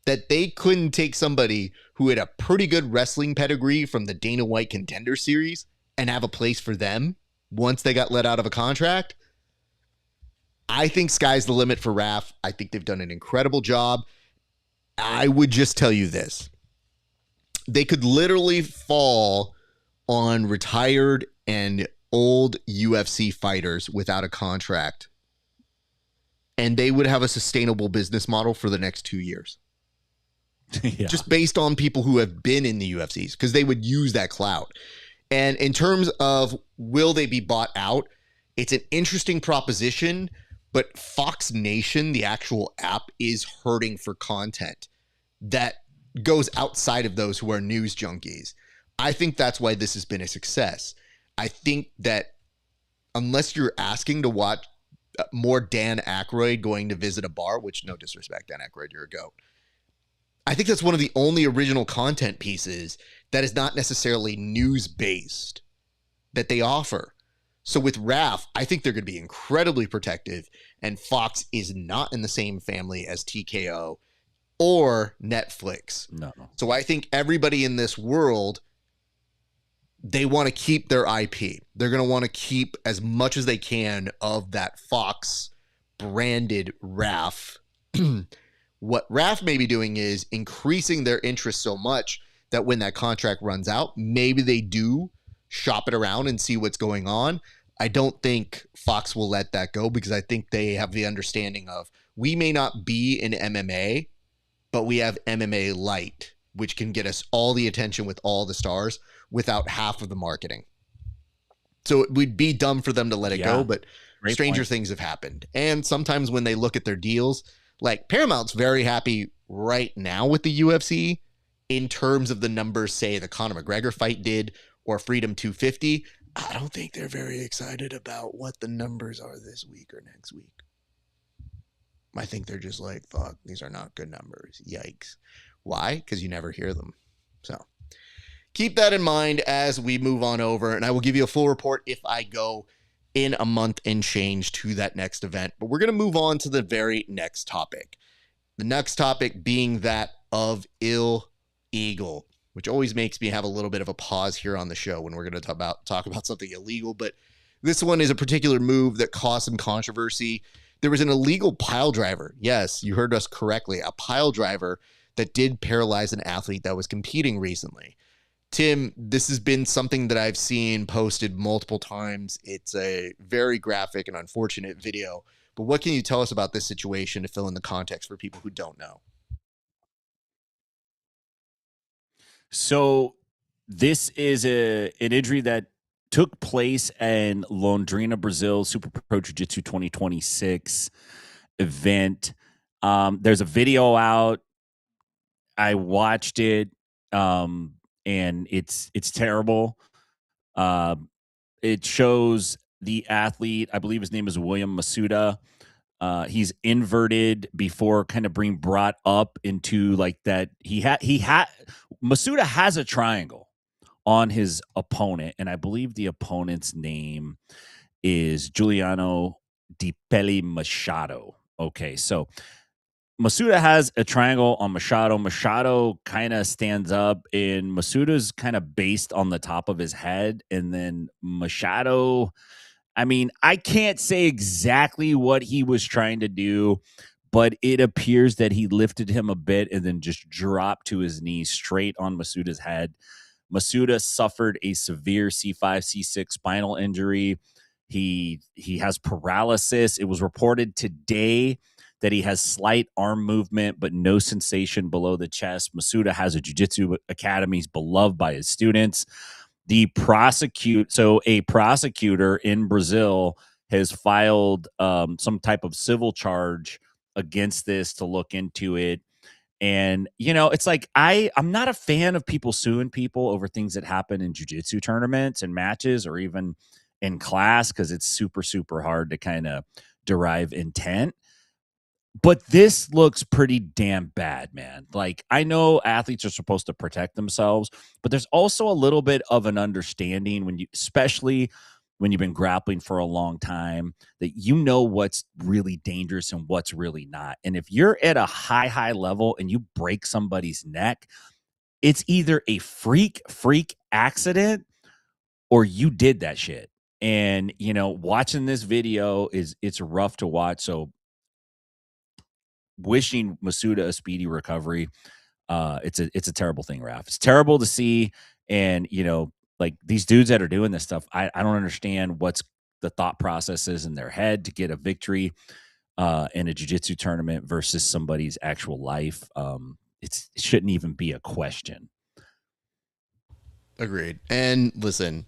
that they couldn't take somebody who had a pretty good wrestling pedigree from the Dana White Contender Series and have a place for them once they got let out of a contract? I think sky's the limit for RAF. I think they've done an incredible job. I would just tell you this. They could literally fall on retired and old UFC fighters without a contract, and they would have a sustainable business model for the next 2 years. Yeah. Just based on people who have been in the UFCs, because they would use that clout. And in terms of will they be bought out, it's an interesting proposition, but Fox Nation, the actual app, is hurting for content that goes outside of those who are news junkies. I think that's why this has been a success. I think that unless you're asking to watch more Dan Aykroyd going to visit a bar, which, no disrespect, Dan Aykroyd, you're a goat, I think that's one of the only original content pieces that is not necessarily news-based that they offer. So with RAF, I think they're going to be incredibly protective, and Fox is not in the same family as TKO or Netflix. No. So I think everybody in this world, they want to keep their IP. They're going to want to keep as much as they can of that Fox branded RAF. What RAF may be doing is increasing their interest so much that when that contract runs out, maybe they do shop it around and see what's going on. I don't think Fox will let that go, because I think they have the understanding of, we may not be in MMA, but we have MMA Light, which can get us all the attention with all the stars without half of the marketing. So it would be dumb for them to let it go, but Great stranger point. things have happened. And sometimes when they look at their deals, like Paramount's very happy right now with the UFC in terms of the numbers, say the Conor McGregor fight did or Freedom 250. I don't think they're very excited about what the numbers are this week or next week. I think they're just like, fuck, these are not good numbers. Yikes. Why? Because you never hear them. So keep that in mind as we move on over, and I will give you a full report if I go in a month and change to that next event. But we're going to move on to the very next topic. The next topic being that of illegal, which always makes me have a little bit of a pause here on the show when we're going to talk about something illegal. But this one is a particular move that caused some controversy. There was an illegal pile driver. Yes, you heard us correctly. A pile driver that did paralyze an athlete that was competing recently. Tim, this has been something that I've seen posted multiple times. It's a very graphic and unfortunate video. But what can you tell us about this situation to fill in the context for people who don't know? So this is an injury that took place in Londrina, Brazil, Super Pro Jiu-Jitsu 2026 event. There's a video out. I watched it, and it's terrible. It shows the athlete. I believe his name is William Masuda. He's inverted before kind of being brought up into like that. Masuda has a triangle on his opponent, and I believe the opponent's name is Giuliano Di Pelle Machado. Okay, so Masuda has a triangle on Machado. Machado kind of stands up, and Masuda's kind of based on the top of his head, and then Machado, I mean, I can't say exactly what he was trying to do, but it appears that he lifted him a bit and then just dropped to his knees straight on Masuda's head. Masuda suffered a severe C5, C6 spinal injury. He has paralysis. It was reported today that he has slight arm movement, but no sensation below the chest. Masuda has a jiu-jitsu academy. He's beloved by his students. A prosecutor in Brazil has filed some type of civil charge against this to look into it. And, you know, it's like I'm not a fan of people suing people over things that happen in jiu-jitsu tournaments and matches or even in class because it's super, super hard to kind of derive intent. But this looks pretty damn bad, man. Like, I know athletes are supposed to protect themselves, but there's also a little bit of an understanding especially when you've been grappling for a long time, that you know what's really dangerous and what's really not. And if you're at a high level and you break somebody's neck, it's either a freak accident or you did that shit. And, you know, watching this video it's rough to watch. So wishing Masuda a speedy recovery. It's a terrible thing, Raph. It's terrible to see. And, you know, like these dudes that are doing this stuff, I don't understand what's the thought process is in their head to get a victory in a jiu-jitsu tournament versus somebody's actual life. It shouldn't even be a question. Agreed. And listen,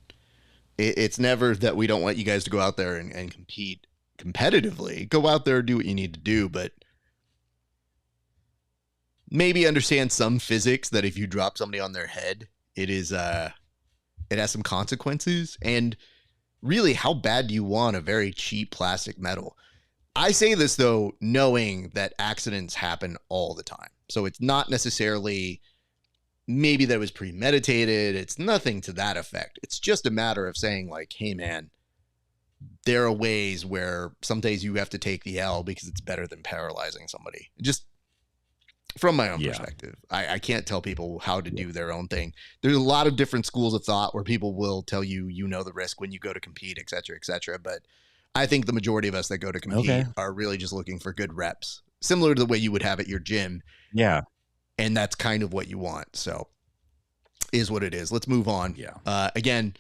it's never that we don't want you guys to go out there and compete competitively. Go out there, do what you need to do, but maybe understand some physics that if you drop somebody on their head, it has some consequences. And really, how bad do you want a very cheap plastic metal? I say this, though, knowing that accidents happen all the time. So it's not necessarily maybe that was premeditated. It's nothing to that effect. It's just a matter of saying like, hey, man, there are ways where some days you have to take the L because it's better than paralyzing somebody. Just from my own perspective, I can't tell people how to do their own thing. There's a lot of different schools of thought where people will tell you, you know, the risk when you go to compete, et cetera, et cetera. But I think the majority of us that go to compete are really just looking for good reps, similar to the way you would have at your gym. Yeah. And that's kind of what you want. So is what it is. Let's move on. Yeah. Again,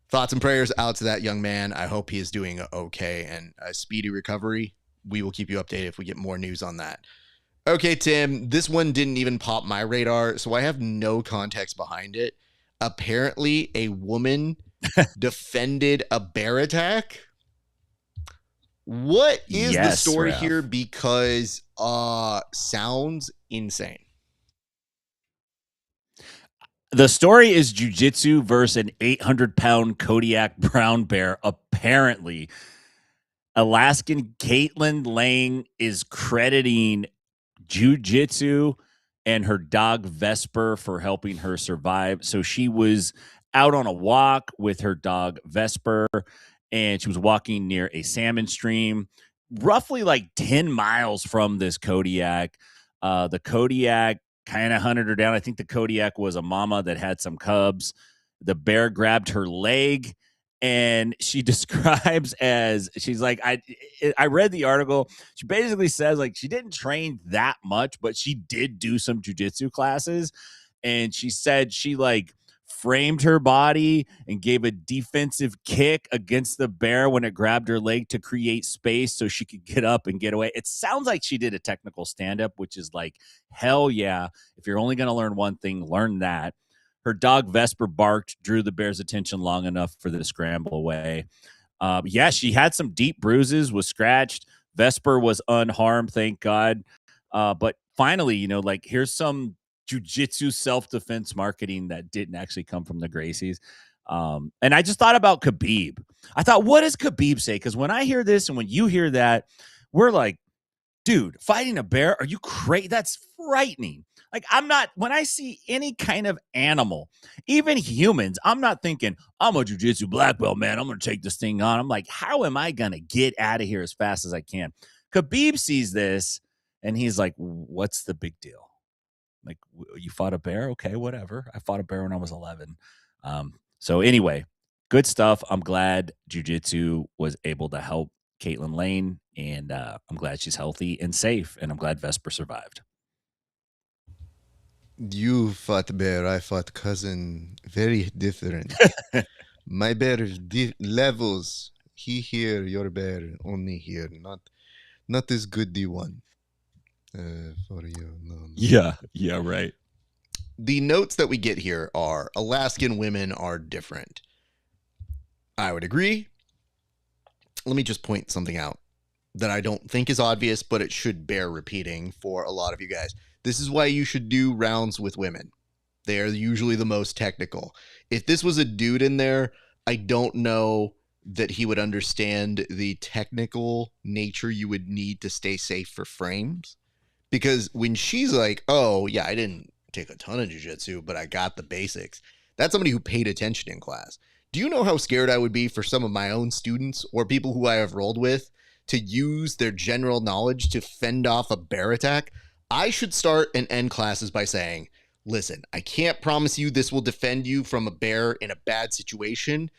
thoughts and prayers out to that young man. I hope he is doing okay and a speedy recovery. We will keep you updated if we get more news on that. Okay, Tim, this one didn't even pop my radar, so I have no context behind it. Apparently, a woman defended a bear attack. What is the story here? Because sounds insane. The story is jiu-jitsu versus an 800-pound Kodiak brown bear. Apparently, Alaskan Caitlin Lang is crediting jiu-jitsu and her dog Vesper for helping her survive. So she was out on a walk with her dog Vesper, and she was walking near a salmon stream, roughly like 10 miles from this Kodiak. The Kodiak kind of hunted her down. I think the Kodiak was a mama that had some cubs. The bear grabbed her leg, and she describes as, she's like, I read the article. She basically says like she didn't train that much, but she did do some jiu-jitsu classes. And she said she like framed her body and gave a defensive kick against the bear when it grabbed her leg to create space so she could get up and get away. It sounds like she did a technical stand-up, which is like, hell yeah. If you're only going to learn one thing, learn that. Her dog Vesper barked, drew the bear's attention long enough for the to scramble away. Yeah, she had some deep bruises, was scratched. Vesper was unharmed, thank God. But finally, you know, like here's some jiu-jitsu self-defense marketing that didn't actually come from the Gracies. And I just thought about Khabib. I thought, what does Khabib say? Because when I hear this and when you hear that, we're like, dude, fighting a bear? Are you crazy? That's frightening. Like, I'm not, when I see any kind of animal, even humans, I'm not thinking, I'm a jiu-jitsu black belt, man. I'm going to take this thing on. I'm like, how am I going to get out of here as fast as I can? Khabib sees this and he's like, what's the big deal? Like, you fought a bear? Okay, whatever. I fought a bear when I was 11. So anyway, good stuff. I'm glad jiu-jitsu was able to help Caitlin Lane, and I'm glad she's healthy and safe, and I'm glad Vesper survived. You fought bear, I fought cousin. Very different. My bear levels. He here, your bear only here. Not as good D1. For you, no. Yeah, right. The notes that we get here are Alaskan women are different. I would agree. Let me just point something out that I don't think is obvious, but it should bear repeating for a lot of you guys. This is why you should do rounds with women. They are usually the most technical. If this was a dude in there, I don't know that he would understand the technical nature you would need to stay safe for frames. Because when she's like, oh, yeah, I didn't take a ton of jiu-jitsu, but I got the basics. That's somebody who paid attention in class. Do you know how scared I would be for some of my own students or people who I have rolled with to use their general knowledge to fend off a bear attack? I should start and end classes by saying, listen, I can't promise you this will defend you from a bear in a bad situation,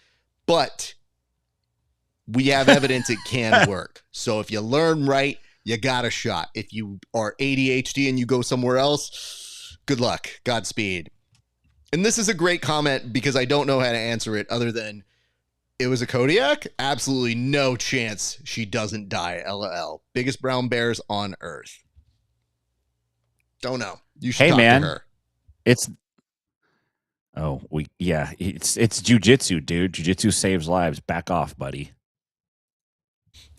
but we have evidence it can work. So if you learn right, you got a shot. If you are ADHD and you go somewhere else, good luck. Godspeed. And this is a great comment because I don't know how to answer it other than it was a Kodiak. Absolutely no chance she doesn't die. LOL. Biggest brown bears on earth. Don't know. You should talk to her. It's jiu-jitsu, dude. Jiu-jitsu saves lives. Back off, buddy.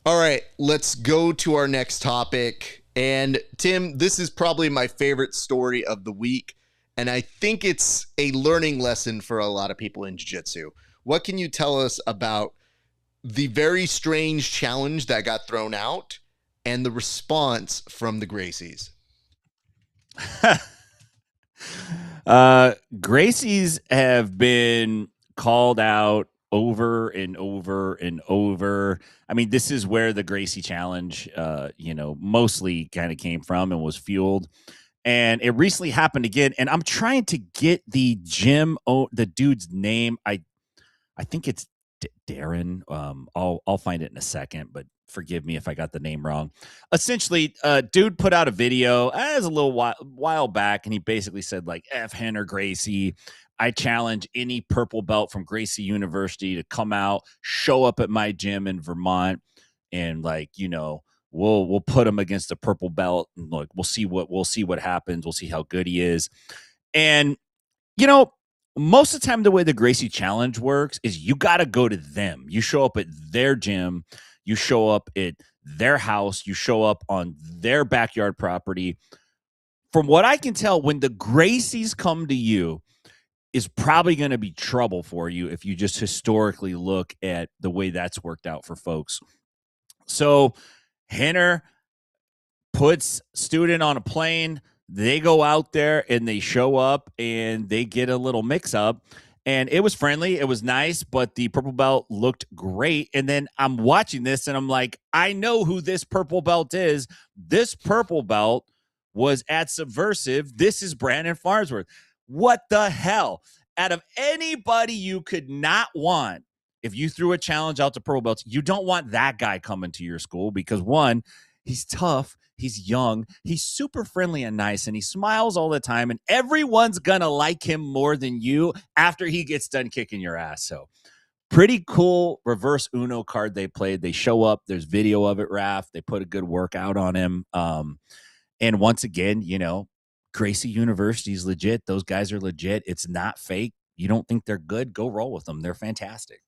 All right, let's go to our next topic. And Tim, this is probably my favorite story of the week. And I think it's a learning lesson for a lot of people in jiu-jitsu. What can you tell us about the very strange challenge that got thrown out and the response from the Gracies? Gracies have been called out over and over and over. I mean, this is where the Gracie challenge, mostly kind of came from and was fueled. And it recently happened again. And I'm trying to get the the dude's name. I think it's Darren. I'll find it in a second, but forgive me if I got the name wrong. Essentially, dude put out a video as a little while back, and he basically said like, F Henner Gracie. I challenge any purple belt from Gracie University to come out, show up at my gym in Vermont, and we'll put him against a purple belt, and look, we'll see what happens. We'll see how good he is. And most of the time, the way the Gracie Challenge works is you got to go to them. You show up at their gym, you show up at their house, you show up on their backyard property. From what I can tell, when the Gracies come to you, is probably going to be trouble for you if you just historically look at the way that's worked out for folks. So Henner puts student on a plane. They go out there and they show up and they get a little mix up. And it was friendly. It was nice, but the purple belt looked great. And then I'm watching this and I'm like, I know who this purple belt is. This purple belt was at Subversive. This is Brandon Farnsworth. What the hell? Out of anybody you could not want, if you threw a challenge out to purple belts, you don't want that guy coming to your school because, one, he's tough, he's young, he's super friendly and nice, and he smiles all the time, and everyone's going to like him more than you after he gets done kicking your ass. So pretty cool reverse Uno card they played. They show up. There's video of it, Raph. They put a good workout on him. And once again, you know, Gracie University is legit. Those guys are legit. It's not fake. You don't think they're good? Go roll with them. They're fantastic.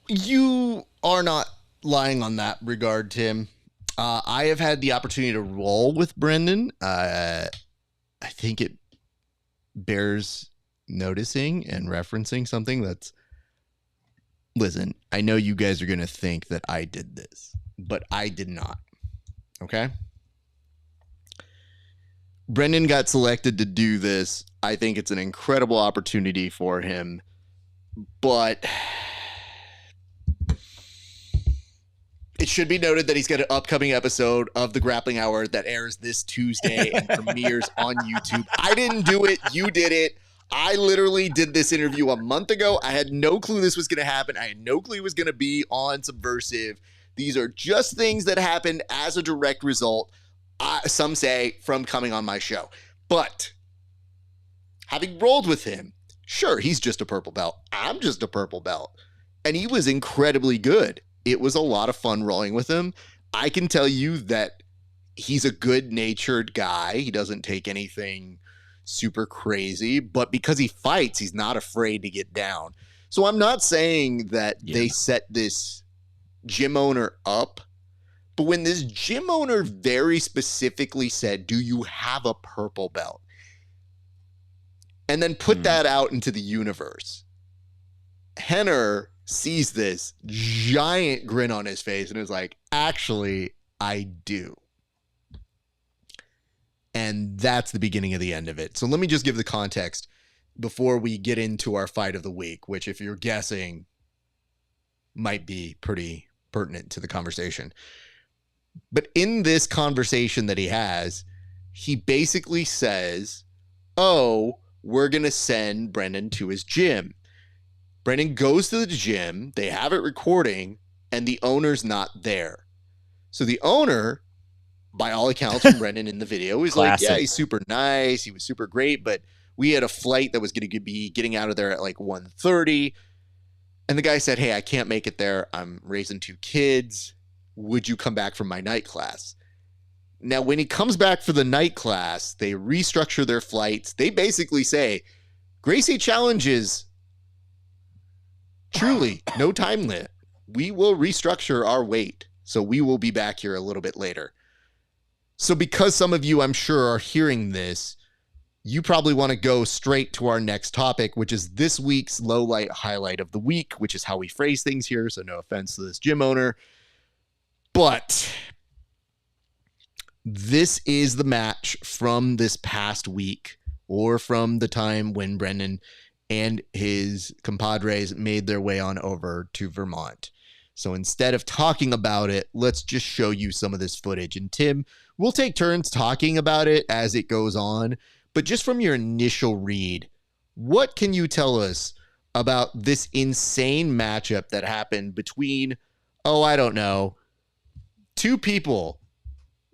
You are not lying on that regard, Tim. I have had the opportunity to roll with Brendan. I think it bears noticing and referencing something that's, listen, I know you guys are going to think that I did this, but I did not. Okay? Brendan got selected to do this. I think it's an incredible opportunity for him, but it should be noted that he's got an upcoming episode of The Grappling Hour that airs this Tuesday and premieres on YouTube. I didn't do it. You did it. I literally did this interview a month ago. I had no clue this was going to happen. I had no clue it was going to be on Subversive. These are just things that happened as a direct result, some say, from coming on my show. But having rolled with him, sure, he's just a purple belt. I'm just a purple belt. And he was incredibly good. It was a lot of fun rolling with him. I can tell you that he's a good-natured guy. He doesn't take anything super crazy, but because he fights, he's not afraid to get down. So I'm not saying that they set this gym owner up, but when this gym owner very specifically said, do you have a purple belt? And then put that out into the universe, Henner sees this giant grin on his face and is like, actually, I do. And that's the beginning of the end of it. So let me just give the context before we get into our fight of the week, which, if you're guessing, might be pretty pertinent to the conversation. But in this conversation that he has, he basically says, oh, we're going to send Brendan to his gym. Brendan goes to the gym, they have it recording, and the owner's not there. So the owner, by all accounts from Brendan in the video, is like, yeah, he's super nice, he was super great, but we had a flight that was going to be getting out of there at like 1:30, and the guy said, hey, I can't make it there, I'm raising 2 kids, would you come back from my night class? Now, when he comes back for the night class, they restructure their flights. They basically say, Gracie challenges, truly, no time limit. We will restructure our wait, so we will be back here a little bit later. So because some of you, I'm sure, are hearing this, you probably want to go straight to our next topic, which is this week's low light highlight of the week, which is how we phrase things here, so no offense to this gym owner. But this is the match from this past week, or from the time when Brendan and his compadres made their way on over to Vermont. So instead of talking about it, let's just show you some of this footage. And Tim, we'll take turns talking about it as it goes on. But just from your initial read, what can you tell us about this insane matchup that happened between, I don't know, 2 people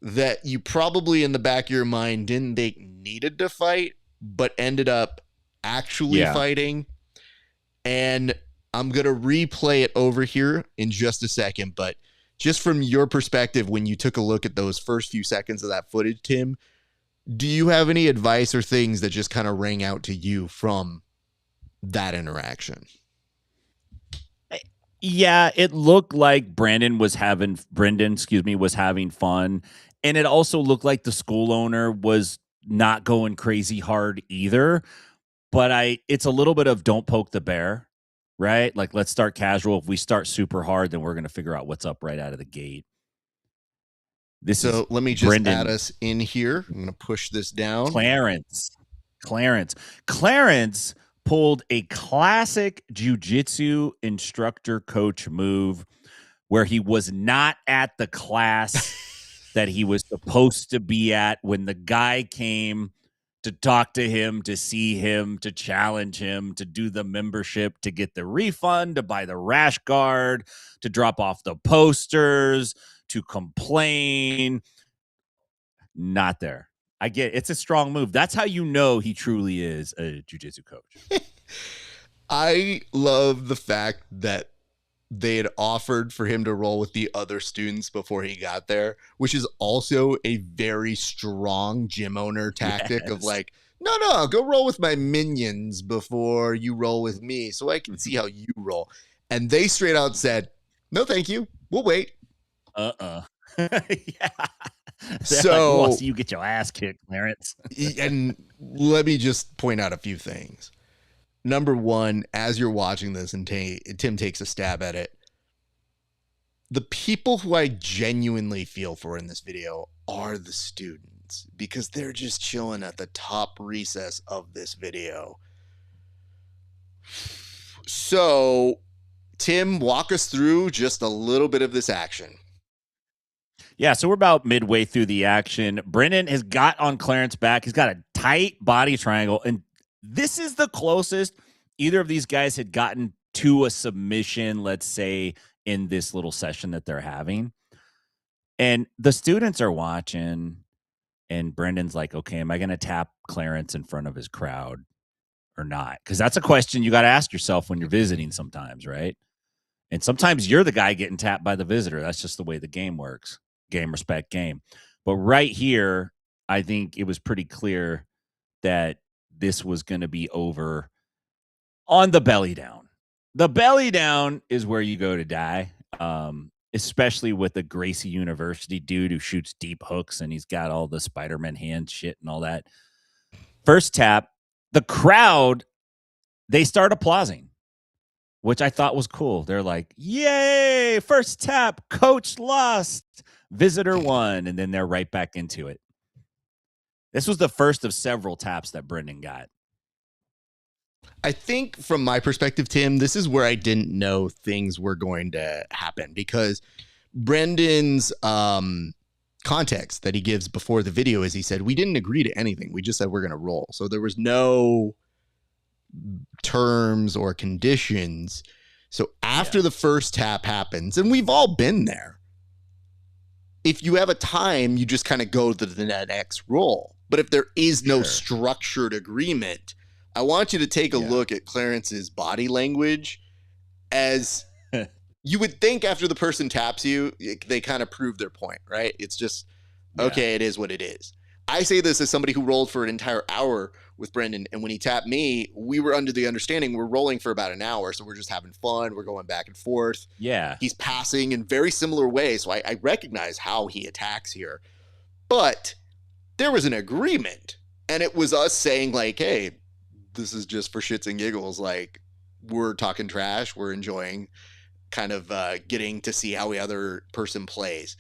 that you probably in the back of your mind didn't think needed to fight, but ended up actually fighting? And I'm going to replay it over here in just a second, but just from your perspective, when you took a look at those first few seconds of that footage, Tim, Do you have any advice or things that just kind of rang out to you from that interaction? Yeah, it looked like Brendan, was having fun. And it also looked like the school owner was not going crazy hard either. But it's a little bit of don't poke the bear, right? Like, let's start casual. If we start super hard, then we're going to figure out what's up right out of the gate. So let me just add us in here. I'm going to push this down. Clarence pulled a classic jiu-jitsu instructor coach move where he was not at the class that he was supposed to be at when the guy came to talk to him, to see him, to challenge him, to do the membership, to get the refund, to buy the rash guard, to drop off the posters, to complain. Not there. I get it's a strong move. That's how you know he truly is a jiu-jitsu coach. I love the fact that they had offered for him to roll with the other students before he got there, which is also a very strong gym owner tactic of like, no, go roll with my minions before you roll with me so I can see how you roll. And they straight out said, no, thank you. We'll wait. Yeah. So like, you get your ass kicked, Clarence. And let me just point out a few things. Number one, as you're watching this and Tim takes a stab at it, the people who I genuinely feel for in this video are the students because they're just chilling at the top recess of this video. So, Tim, walk us through just a little bit of this action. Yeah, so we're about midway through the action. Brendan has got on Clarence's back. He's got a tight body triangle, and this is the closest either of these guys had gotten to a submission, let's say, in this little session that they're having. And the students are watching, and Brendan's like, okay, am I going to tap Clarence in front of his crowd or not? Because that's a question you got to ask yourself when you're visiting sometimes, right? And sometimes you're the guy getting tapped by the visitor. That's just the way the game works. Game, respect, game. But right here, I think it was pretty clear that this was going to be over on the belly down. The belly down is where you go to die, especially with a Gracie University dude who shoots deep hooks and he's got all the Spider-Man hand shit and all that. First tap, the crowd, they start applauding, which I thought was cool. They're like, yay, first tap, coach lost, visitor won, and then they're right back into it. This was the first of several taps that Brendan got. I think from my perspective, Tim, this is where I didn't know things were going to happen because Brendan's context that he gives before the video is he said, we didn't agree to anything. We just said we're going to roll. So there was no terms or conditions. So after the first tap happens, and we've all been there, if you have a time, you just kind of go to the next roll. But if there is no structured agreement, I want you to take a look at Clarence's body language as you would think after the person taps you, they kind of prove their point, right? It's just, okay, it is what it is. I say this as somebody who rolled for an entire hour with Brendan, and when he tapped me, we were under the understanding we're rolling for about an hour, so we're just having fun. We're going back and forth. Yeah. He's passing in very similar ways, so I recognize how he attacks here. But there was an agreement, and it was us saying, like, hey, this is just for shits and giggles. Like, we're talking trash. We're enjoying kind of getting to see how the other person plays.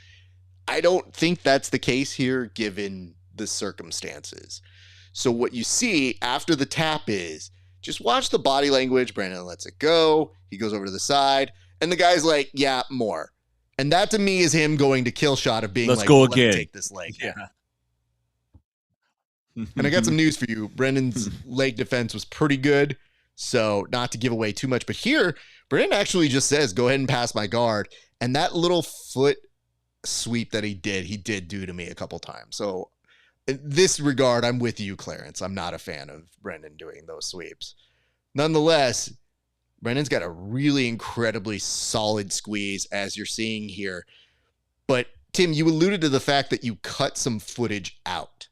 I don't think that's the case here, given the circumstances. So what you see after the tap is just watch the body language. Brandon lets it go. He goes over to the side, and the guy's like, yeah, more. And that to me is him going to kill shot of being Let's like, go let me again. take this leg. Yeah. And I got some news for you. Brendan's leg defense was pretty good. So not to give away too much, but here, Brendan actually just says, go ahead and pass my guard. And that little foot sweep that he did do to me a couple times. So in this regard, I'm with you, Clarence. I'm not a fan of Brendan doing those sweeps. Nonetheless, Brendan's got a really incredibly solid squeeze, as you're seeing here. But Tim, you alluded to the fact that you cut some footage out.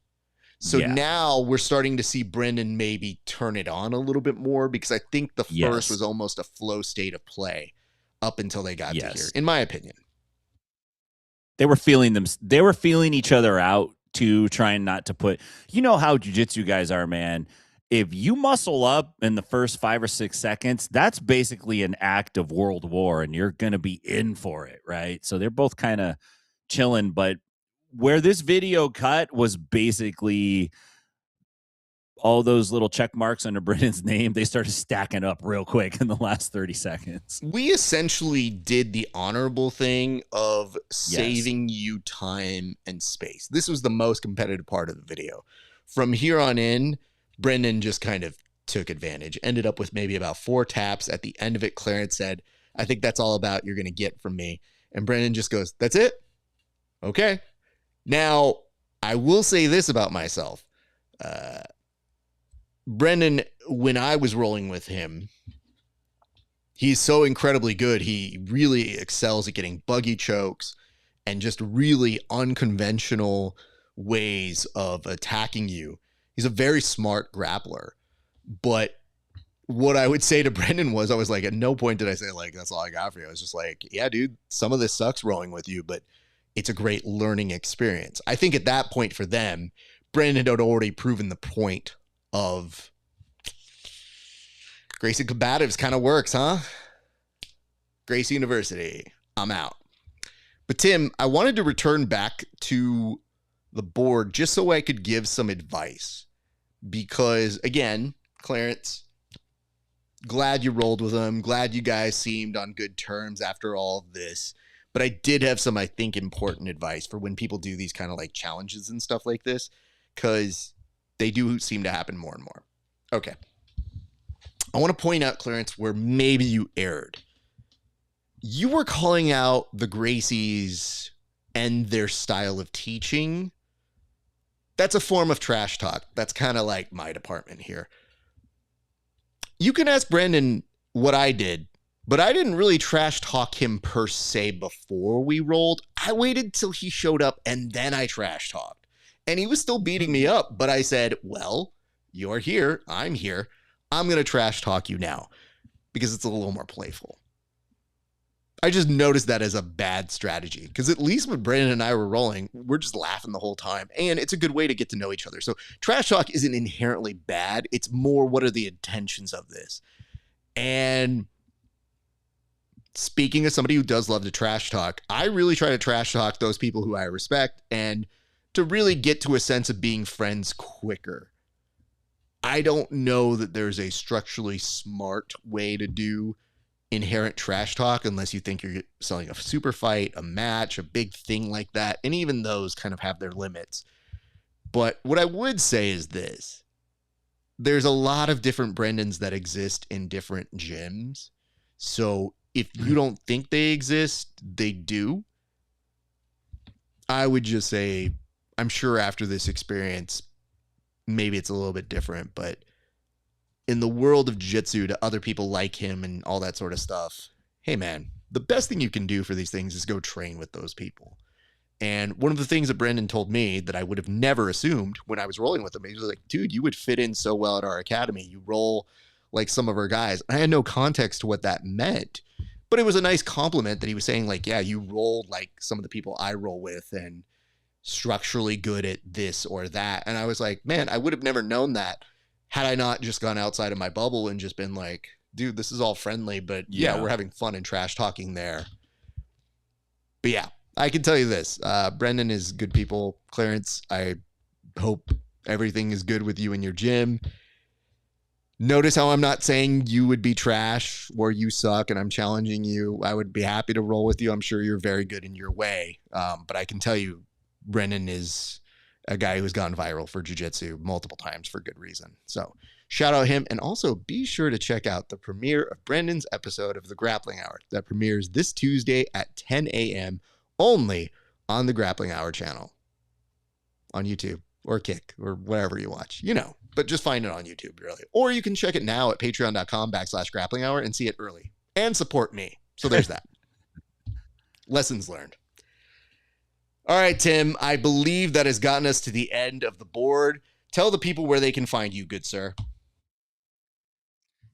So Yeah. now we're starting to see Brendan maybe turn it on a little bit more, because I think the first was almost a flow state of play up until they got to here, in my opinion. They were feeling them. They were feeling each other out too, trying not to put, you know how jiu-jitsu guys are, man. If you muscle up in the first 5 or 6 seconds, that's basically an act of world war, and you're going to be in for it, right? So they're both kind of chilling, but where this video cut was basically all those little check marks under Brendan's name, they started stacking up real quick in the last 30 seconds. We essentially did the honorable thing of saving you time and space. This was the most competitive part of the video. From here on in, Brendan just kind of took advantage, ended up with maybe about 4 taps. At the end of it, Clarence said, I think that's all about you're going to get from me. And Brendan just goes, that's it? Okay. Now, I will say this about myself. Brendan, when I was rolling with him, he's so incredibly good. He really excels at getting buggy chokes and just really unconventional ways of attacking you. He's a very smart grappler. But what I would say to Brendan was, I was like, at no point did I say, like, that's all I got for you. I was just like, yeah, dude, some of this sucks rolling with you, but it's a great learning experience. I think at that point for them, Brendan had already proven the point of Gracie Combatives kind of works, huh? Gracie University, I'm out. But Tim, I wanted to return back to the board just so I could give some advice, because again, Clarence, glad you rolled with him. Glad you guys seemed on good terms after all of this. But I did have some, I think, important advice for when people do these kind of like challenges and stuff like this, because they do seem to happen more and more. Okay. I want to point out, Clarence, where maybe you erred. You were calling out the Gracies and their style of teaching. That's a form of trash talk. That's kind of like my department here. You can ask Brendan what I did, but I didn't really trash talk him per se before we rolled. I waited till he showed up and then I trash talked. And he was still beating me up, but I said, well, you're here. I'm here. I'm going to trash talk you now because it's a little more playful. I just noticed that as a bad strategy, because at least when Brandon and I were rolling, we're just laughing the whole time. And it's a good way to get to know each other. So trash talk isn't inherently bad. It's more, what are the intentions of this? And speaking as somebody who does love to trash talk, I really try to trash talk those people who I respect and to really get to a sense of being friends quicker. I don't know that there's a structurally smart way to do inherent trash talk unless you think you're selling a super fight, a match, a big thing like that. And even those kind of have their limits. But what I would say is this. There's a lot of different Brendans that exist in different gyms. So if you don't think they exist, they do. I would just say, I'm sure after this experience, maybe it's a little bit different, but in the world of jiu-jitsu, to other people like him and all that sort of stuff, hey man, the best thing you can do for these things is go train with those people. And one of the things that Brendan told me that I would have never assumed when I was rolling with him, he was like, dude, you would fit in so well at our academy. You roll like some of our guys. I had no context to what that meant, but it was a nice compliment that he was saying, like, yeah, you rolled like some of the people I roll with and structurally good at this or that. And I was like, man, I would have never known that had I not just gone outside of my bubble and just been like, dude, this is all friendly, but yeah, we're having fun and trash talking there. But yeah, I can tell you this, Brendan is good people. Clarence, I hope everything is good with you in your gym. Notice how I'm not saying you would be trash or you suck and I'm challenging you. I would be happy to roll with you. I'm sure you're very good in your way. But I can tell you, Brendan is a guy who's gone viral for jiu-jitsu multiple times for good reason. So shout out him. And also be sure to check out the premiere of Brendan's episode of The Grappling Hour that premieres this Tuesday at 10 a.m. only on the Grappling Hour channel on YouTube or Kick or whatever you watch, you know, but just find it on YouTube really. Or you can check it now at patreon.com/grappling hour and see it early and support me. So there's that. Lessons learned. All right, Tim, I believe that has gotten us to the end of the board. Tell the people where they can find you, good sir.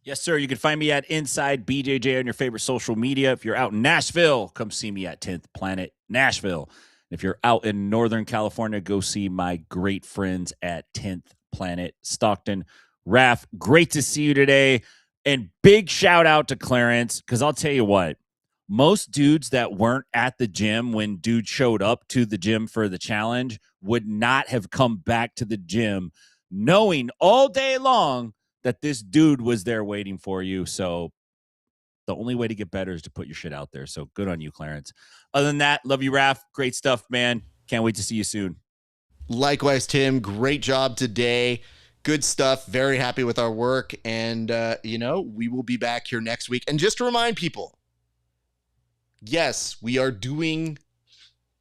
Yes, sir. You can find me at Inside BJJ on your favorite social media. If you're out in Nashville, come see me at 10th Planet Nashville. If you're out in Northern California, go see my great friends at 10th Planet Stockton. Raph, great to see you today. And big shout out to Clarence, because I'll tell you what, most dudes that weren't at the gym when dude showed up to the gym for the challenge would not have come back to the gym knowing all day long that this dude was there waiting for you. So the only way to get better is to put your shit out there. So good on you, Clarence. Other than that, love you, Raph. Great stuff, man. Can't wait to see you soon. Likewise, Tim. Great job today. Good stuff. Very happy with our work. And, we will be back here next week. And just to remind people, yes, we are doing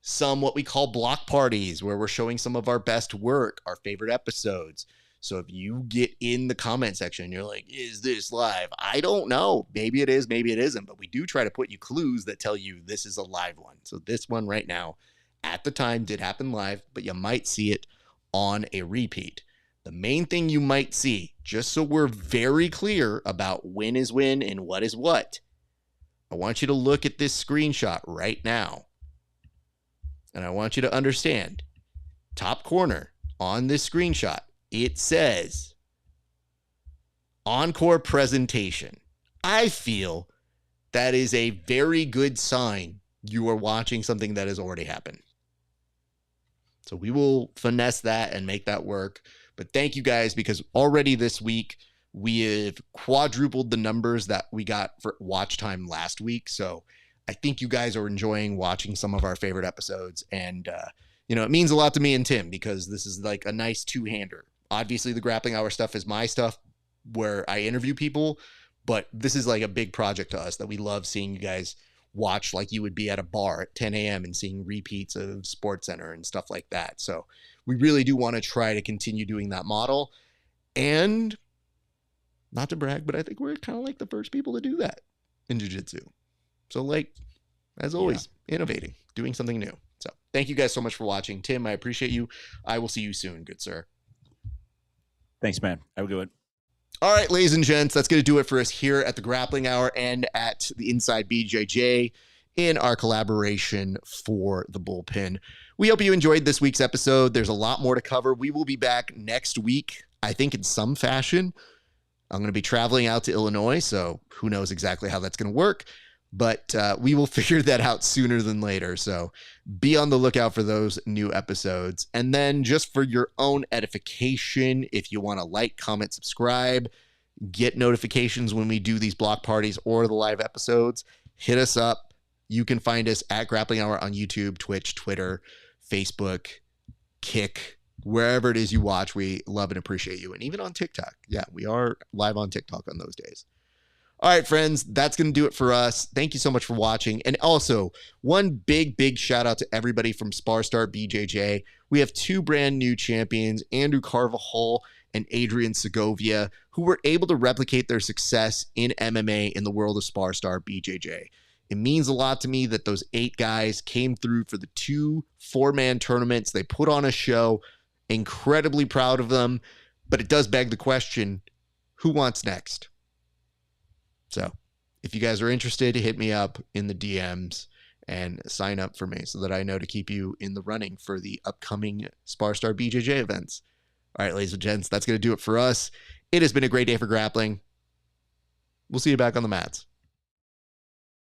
some what we call block parties where we're showing some of our best work, our favorite episodes. So if you get in the comment section, you're like, is this live? I don't know. Maybe it is, maybe it isn't. But we do try to put you clues that tell you this is a live one. So this one right now, at the time, did happen live, but you might see it on a repeat. The main thing you might see, just so we're very clear about when is when and what is what, I want you to look at this screenshot right now. And I want you to understand, top corner on this screenshot, it says encore presentation. I feel that is a very good sign you are watching something that has already happened. So we will finesse that and make that work. But thank you guys, because already this week we have quadrupled the numbers that we got for watch time last week. So I think you guys are enjoying watching some of our favorite episodes. And, it means a lot to me and Tim, because this is like a nice two-hander. Obviously, the Grappling Hour stuff is my stuff where I interview people, but this is like a big project to us that we love seeing you guys watch, like you would be at a bar at 10 a.m. and seeing repeats of SportsCenter and stuff like that. So we really do want to try to continue doing that model. And not to brag, but I think we're kind of like the first people to do that in jiu-jitsu. So as always, innovating, doing something new. So thank you guys so much for watching. Tim, I appreciate you. I will see you soon, good sir. Thanks, man. Have a good one. All right, ladies and gents, that's going to do it for us here at the Grappling Hour and at the Inside BJJ in our collaboration for the Bullpen. We hope you enjoyed this week's episode. There's a lot more to cover. We will be back next week, I think in some fashion. I'm going to be traveling out to Illinois, so who knows exactly how that's going to work. But we will figure that out sooner than later. So be on the lookout for those new episodes. And then just for your own edification, if you want to like, comment, subscribe, get notifications when we do these block parties or the live episodes, hit us up. You can find us at Grappling Hour on YouTube, Twitch, Twitter, Facebook, Kick, wherever it is you watch. We love and appreciate you. And even on TikTok. Yeah, we are live on TikTok on those days. All right, friends, that's going to do it for us. Thank you so much for watching. And also, one big shout out to everybody from Sparstar BJJ. We have two brand new champions, Andrew Carvajal and Adrian Segovia, who were able to replicate their success in MMA in the world of Sparstar BJJ. It means a lot to me that those 8 guys came through for the 2 4-man tournaments. They put on a show. Incredibly proud of them. But it does beg the question, who wants next? So if you guys are interested, hit me up in the DMs and sign up for me so that I know to keep you in the running for the upcoming Sparstar BJJ events. All right, ladies and gents, that's going to do it for us. It has been a great day for grappling. We'll see you back on the mats.